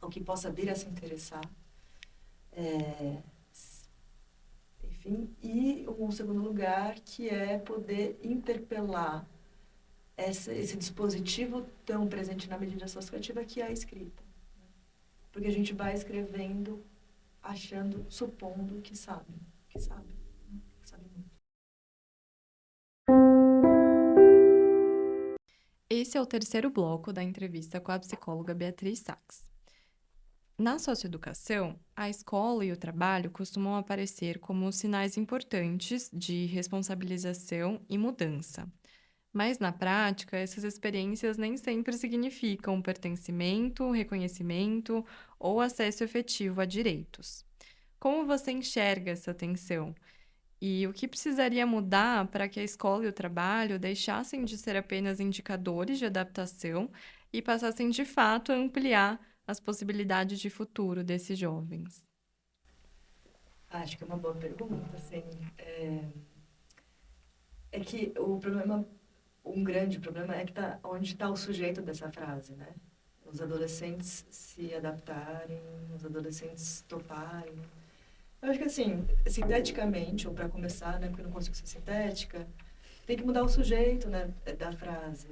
ou que possa vir a se interessar. Enfim, e um segundo lugar, que é poder interpelar esse dispositivo tão presente na medida associativa que é a escrita. Porque a gente vai escrevendo, achando, supondo que sabe muito. Esse é o terceiro bloco da entrevista com a psicóloga Beatriz Sachs. Na socioeducação, a escola e o trabalho costumam aparecer como sinais importantes de responsabilização e mudança. Mas, na prática, essas experiências nem sempre significam pertencimento, reconhecimento ou acesso efetivo a direitos. Como você enxerga essa tensão? E o que precisaria mudar para que a escola e o trabalho deixassem de ser apenas indicadores de adaptação e passassem de fato a ampliar as possibilidades de futuro desses jovens? Acho que é uma boa pergunta, assim. É que um grande problema é que onde está o sujeito dessa frase, né? Os adolescentes se adaptarem, os adolescentes toparem. Eu acho que, assim, sinteticamente, ou para começar, né, porque eu não consigo ser sintética, tem que mudar o sujeito, né, da frase.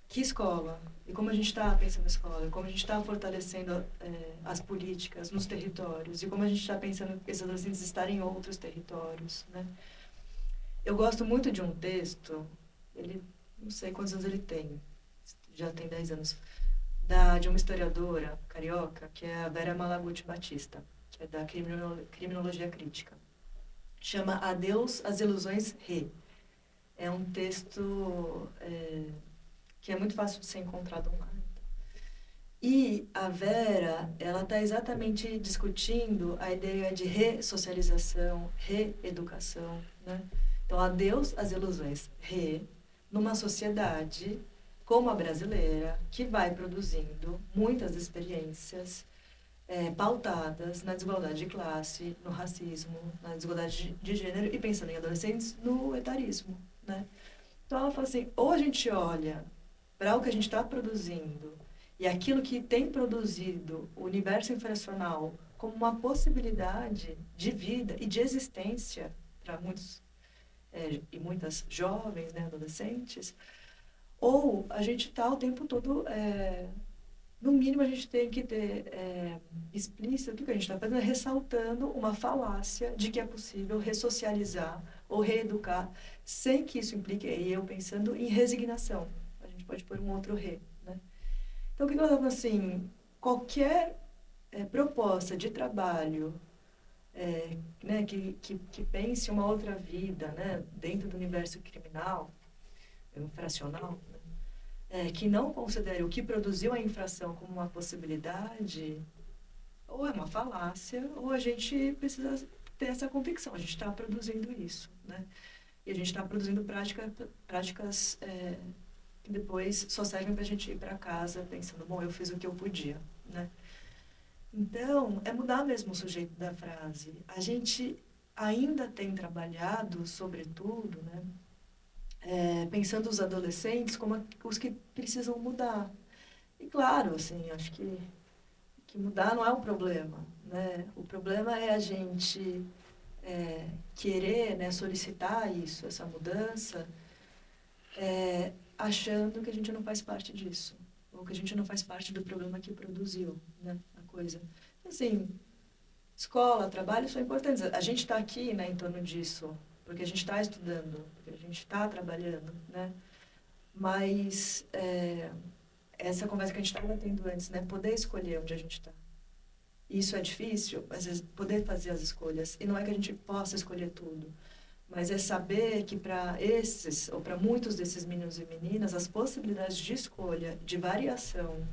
Que escola? E como a gente está pensando na escola? E como a gente está fortalecendo as políticas nos territórios? E como a gente está pensando que esses adolescentes estarem em outros territórios, né? Eu gosto muito de um texto, não sei quantos anos ele tem, já tem 10 anos, de uma historiadora carioca, que é a Vera Malaguti Batista, que é da Criminologia Crítica. Chama Adeus às Ilusões Re. É um texto que é muito fácil de ser encontrado online. E a Vera, ela está exatamente discutindo a ideia de ressocialização, reeducação, né? Então, adeus às ilusões. Numa sociedade como a brasileira, que vai produzindo muitas experiências pautadas na desigualdade de classe, no racismo, na desigualdade de gênero, e pensando em adolescentes, no etarismo, né? Então, ela fala assim, ou a gente olha para o que a gente está produzindo e aquilo que tem produzido o universo infracional como uma possibilidade de vida e de existência para muitos e muitas jovens, né, adolescentes, ou a gente está o tempo todo, no mínimo a gente tem que ter explícito, o que a gente está fazendo é ressaltando uma falácia de que é possível ressocializar ou reeducar sem que isso implique, e eu pensando em resignação, a gente pode pôr um outro né? Então, o que eu falo assim, qualquer proposta de trabalho né, que pense uma outra vida, né, dentro do universo criminal, infracional, né, que não considere o que produziu a infração como uma possibilidade, ou é uma falácia, ou a gente precisa ter essa convicção, a gente está produzindo isso, né? E a gente está produzindo práticas que depois só servem para a gente ir para casa pensando, bom, eu fiz o que eu podia, né? Então, é mudar mesmo o sujeito da frase. A gente ainda tem trabalhado, sobretudo, né, pensando os adolescentes como os que precisam mudar. E claro, assim, acho que que mudar não é um problema, né? O problema é a gente querer, né, solicitar isso, essa mudança, achando que a gente não faz parte disso, ou que a gente não faz parte do problema que produziu, né, a coisa. Assim, escola, trabalho são importantes. A gente está aqui, né, em torno disso, porque a gente está estudando, porque a gente está trabalhando, né? Mas essa conversa que a gente estava tendo antes, né, poder escolher onde a gente está. Isso é difícil, às vezes, poder fazer as escolhas. E não é que a gente possa escolher tudo, mas é saber que para esses, ou para muitos desses meninos e meninas, as possibilidades de escolha, de variação,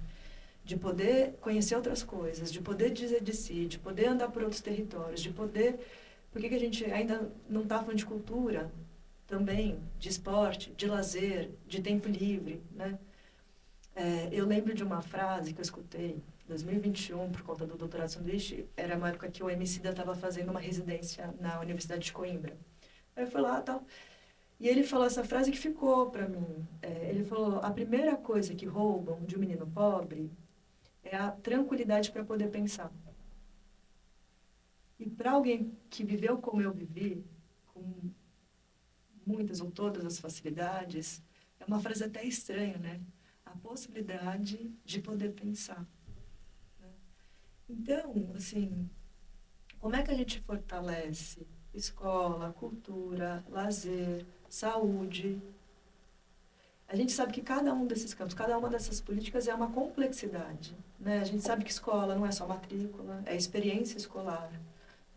de poder conhecer outras coisas, de poder dizer de si, de poder andar por outros territórios, de poder... Por que a gente ainda não está falando de cultura também, de esporte, de lazer, de tempo livre, né? Eu lembro de uma frase que eu escutei em 2021, por conta do doutorado sanduíche, era uma época que o Emicida estava fazendo uma residência na Universidade de Coimbra. Aí eu fui lá e tal, e ele falou essa frase que ficou para mim. Ele falou, a primeira coisa que roubam de um menino pobre é a tranquilidade para poder pensar. E para alguém que viveu como eu vivi, com muitas ou todas as facilidades, é uma frase até estranha, né? A possibilidade de poder pensar. Né? Então, assim, como é que a gente fortalece escola, cultura, lazer, saúde? A gente sabe que cada um desses campos, cada uma dessas políticas é uma complexidade, né? A gente sabe que escola não é só matrícula, é experiência escolar.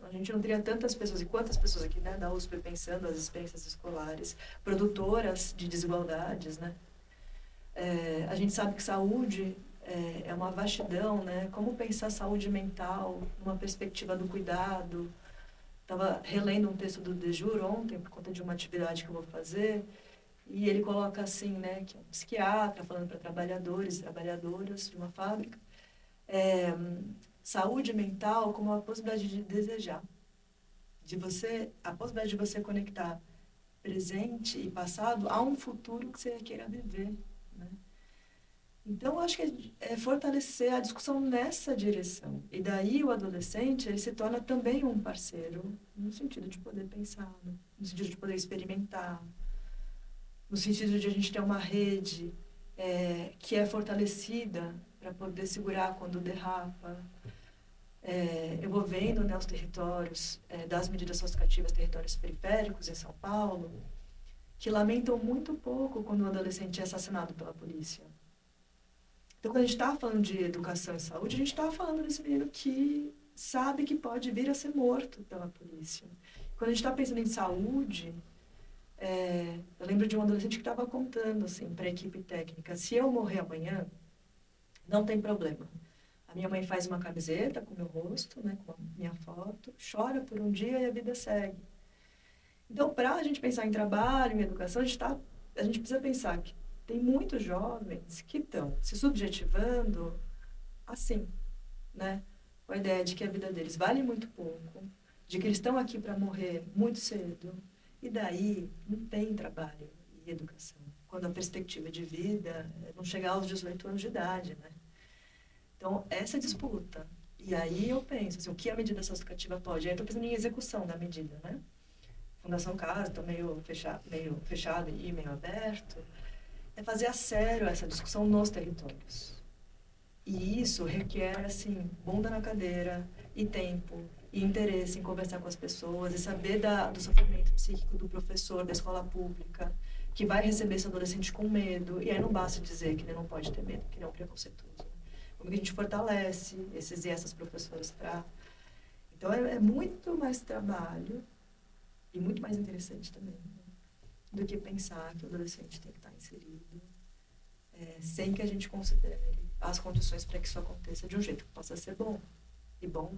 A gente não teria tantas pessoas, e quantas pessoas aqui, né, da USP pensando as experiências escolares, produtoras de desigualdades, né? A gente sabe que saúde é uma vastidão, né? Como pensar saúde mental numa perspectiva do cuidado. Estava relendo um texto do Dejur ontem, por conta de uma atividade que eu vou fazer, e ele coloca assim, né, que é um psiquiatra falando para trabalhadores e trabalhadoras de uma fábrica, saúde mental como a possibilidade de desejar, a possibilidade de você conectar presente e passado a um futuro que você queira viver, né? Então, eu acho que é fortalecer a discussão nessa direção. E daí o adolescente, ele se torna também um parceiro, no sentido de poder pensar, no sentido de poder experimentar, no sentido de a gente ter uma rede que é fortalecida para poder segurar quando derrapa. Eu vou vendo, né, os territórios das medidas socioeducativas, territórios periféricos em São Paulo, que lamentam muito pouco quando o adolescente é assassinado pela polícia. Então, quando a gente está falando de educação e saúde, a gente está falando desse menino que sabe que pode vir a ser morto pela polícia. Quando a gente está pensando em saúde, eu lembro de um adolescente que estava contando assim, para a equipe técnica, se eu morrer amanhã, não tem problema. A minha mãe faz uma camiseta com o meu rosto, né, com a minha foto, chora por um dia e a vida segue. Então, para a gente pensar em trabalho, em educação, a gente precisa pensar que tem muitos jovens que estão se subjetivando assim, né? Com a ideia de que a vida deles vale muito pouco, de que eles estão aqui para morrer muito cedo, e daí não tem trabalho e educação. Quando a perspectiva de vida é não chegar aos 18 anos de idade, né? Então, essa disputa. E aí eu penso, assim, o que a medida socioeducativa pode? Aí eu estou pensando em execução da medida, né? Fundação Casa está meio fechado e meio aberto. É fazer a sério essa discussão nos territórios. E isso requer, assim, bunda na cadeira e tempo e interesse em conversar com as pessoas e saber do sofrimento psíquico do professor da escola pública que vai receber esse adolescente com medo. E aí não basta dizer que ele não pode ter medo, que ele é um preconceituoso. Como que a gente fortalece esses e essas professoras para... Então, é muito mais trabalho e muito mais interessante também, né, do que pensar que o adolescente tem que estar inserido, sem que a gente considere as condições para que isso aconteça de um jeito que possa ser bom. E bom,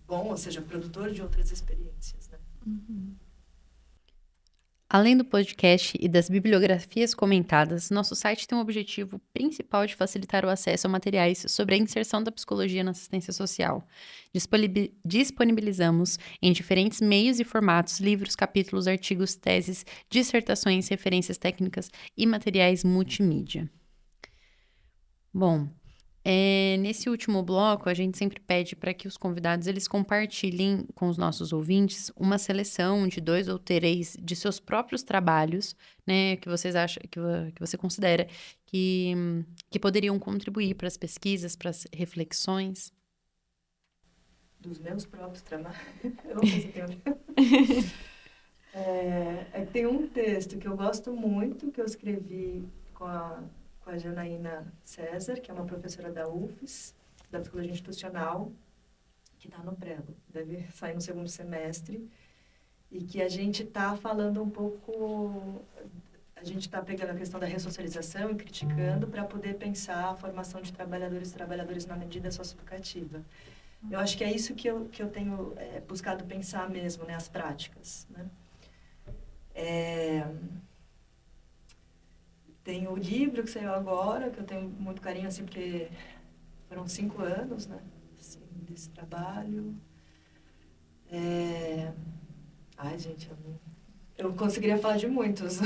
ou seja, produtor de outras experiências, né? Uhum. Além do podcast e das bibliografias comentadas, nosso site tem um objetivo principal de facilitar o acesso a materiais sobre a inserção da psicologia na assistência social. Disponibilizamos em diferentes meios e formatos livros, capítulos, artigos, teses, dissertações, referências técnicas e materiais multimídia. Bom, Nesse último bloco, a gente sempre pede para que os convidados eles compartilhem com os nossos ouvintes uma seleção de 2 ou 3 de seus próprios trabalhos, né, que vocês acham que você considera que poderiam contribuir para as pesquisas, para as reflexões. Dos meus próprios trabalhos. Eu não sei se tem. Que tem um texto que eu gosto muito, que eu escrevi com a Janaína César, que é uma professora da UFES, da Psicologia Institucional, que está no prelo, deve sair no segundo semestre, e que a gente está falando um pouco, a gente está pegando a questão da ressocialização e criticando para poder pensar a formação de trabalhadores e trabalhadoras na medida socioeducativa. Eu acho que é isso que eu tenho buscado pensar mesmo, né, as práticas, né? Tem o livro que saiu agora, que eu tenho muito carinho, assim, porque foram 5 anos, né, assim, desse trabalho. Ai, gente, eu conseguiria falar de muitos.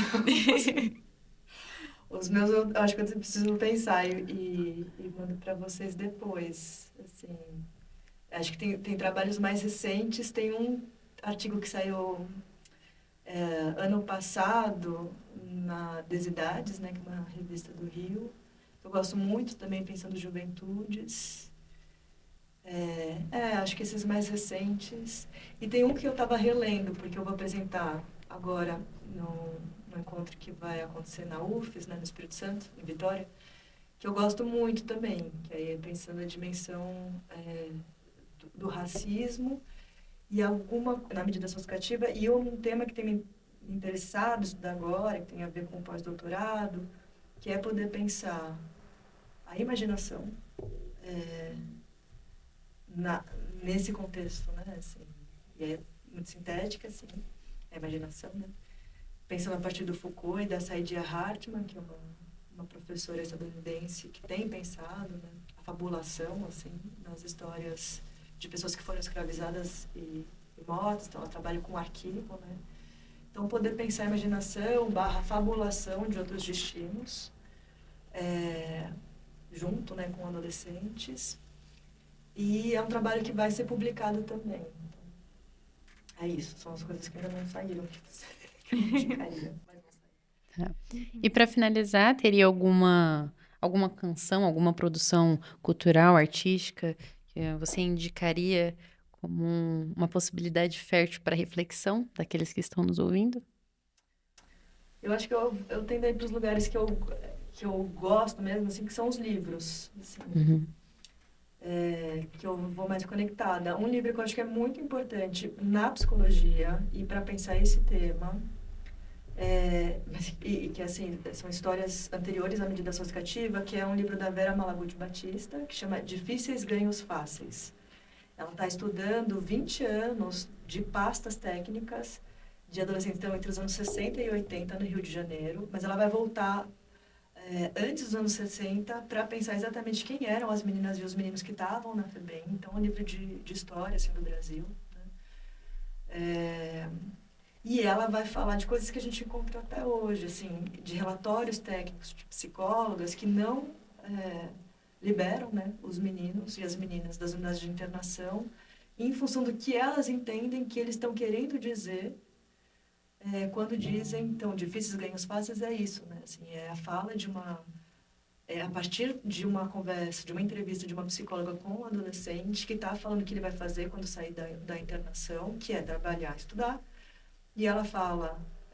Os meus, eu acho que eu preciso pensar e mando para vocês depois, assim. Acho que tem trabalhos mais recentes, tem um artigo que saiu ano passado na Desidades, né, que é uma revista do Rio. Eu gosto muito também, pensando em juventudes. Acho que esses mais recentes. E tem um que eu estava relendo, porque eu vou apresentar agora no encontro que vai acontecer na UFES, né, no Espírito Santo, em Vitória, que eu gosto muito também, que aí é pensando a dimensão do racismo e alguma, na medida socioeducativa, e um tema que tem me interessado estudar agora, que tem a ver com o pós-doutorado, que é poder pensar a imaginação nesse contexto, né? Assim, e é muito sintética, assim, a imaginação, né? Pensando a partir do Foucault e da Saidiya Hartman, que é uma professora estadunidense que tem pensado, né, a fabulação, assim, nas histórias de pessoas que foram escravizadas e mortas. Então, ela trabalha com arquivo, né? Então, poder pensar a imaginação / fabulação de outros destinos, junto, né, com adolescentes. E é um trabalho que vai ser publicado também. Então, é isso, são as coisas que ainda não saíram, que eu indicaria, mas não saíram. Tá. E para finalizar, teria alguma canção, alguma produção cultural, artística, que você indicaria como uma possibilidade fértil para reflexão daqueles que estão nos ouvindo? Eu acho que eu tendo a ir para os lugares que eu gosto mesmo, assim, que são os livros, assim, que eu vou mais conectada. Um livro que eu acho que é muito importante na psicologia e para pensar esse tema, que assim, são histórias anteriores à medida socioeducativa, que é um livro da Vera Malaguti Batista, que chama Difíceis Ganhos Fáceis. Ela está estudando 20 anos de pastas técnicas de adolescentes, então, entre os anos 60 e 80 no Rio de Janeiro, mas ela vai voltar antes dos anos 60 para pensar exatamente quem eram as meninas e os meninos que estavam na FEBEM. Então, um livro de história assim, do Brasil. Né? E ela vai falar de coisas que a gente encontra até hoje, assim, de relatórios técnicos de psicólogas que não liberam, né, os meninos e as meninas das unidades de internação em função do que elas entendem que eles estão querendo dizer quando dizem, então, difíceis ganhos fáceis é isso, né? Assim, é a fala de a partir de uma conversa, de uma entrevista de uma psicóloga com um adolescente que está falando o que ele vai fazer quando sair da internação, que é trabalhar, estudar. E ela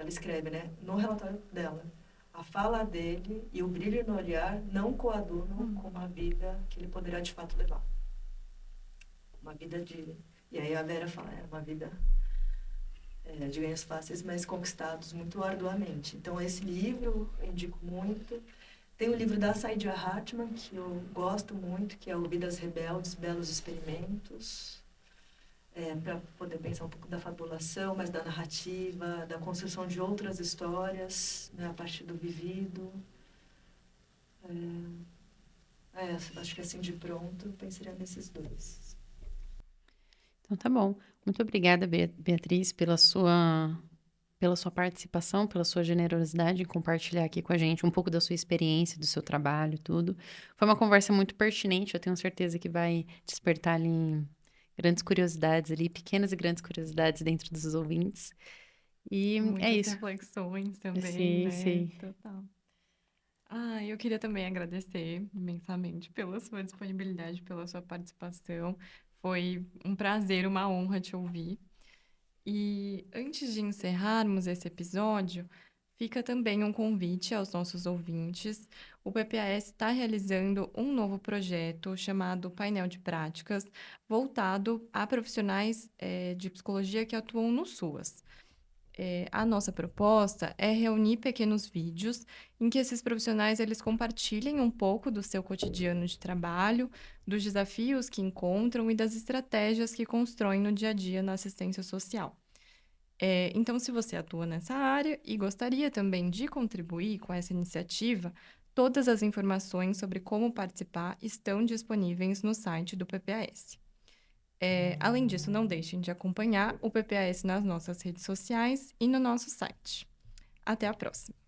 escreve, né, no relatório dela, a fala dele e o brilho no olhar não coadunam com uma vida que ele poderá de fato levar. Uma vida de... E aí a Vera fala, uma vida de ganhos fáceis, mas conquistados muito arduamente. Então, esse livro eu indico muito. Tem o livro da Saidiya Hartman, que eu gosto muito, que é O Vidas Rebeldes, Belos Experimentos, para poder pensar um pouco da fabulação, mas da narrativa, da construção de outras histórias, né, a partir do vivido. Acho que assim, de pronto, eu pensaria nesses dois. Então, tá bom. Muito obrigada, Beatriz, pela pela sua participação, pela sua generosidade em compartilhar aqui com a gente um pouco da sua experiência, do seu trabalho, tudo. Foi uma conversa muito pertinente, eu tenho certeza que vai despertar ali grandes curiosidades ali, pequenas e grandes curiosidades dentro dos ouvintes. E é Muitas isso. reflexões também, Sim, né? sim. Total. Ah, eu queria também agradecer imensamente pela sua disponibilidade, pela sua participação. Foi um prazer, uma honra te ouvir. E antes de encerrarmos esse episódio, fica também um convite aos nossos ouvintes. O PPAS está realizando um novo projeto chamado Painel de Práticas, voltado a profissionais de psicologia que atuam no SUAS. A nossa proposta é reunir pequenos vídeos em que esses profissionais eles compartilhem um pouco do seu cotidiano de trabalho, dos desafios que encontram e das estratégias que constroem no dia a dia na assistência social. Então, se você atua nessa área e gostaria também de contribuir com essa iniciativa, todas as informações sobre como participar estão disponíveis no site do PPAS. Além disso, não deixem de acompanhar o PPAS nas nossas redes sociais e no nosso site. Até a próxima!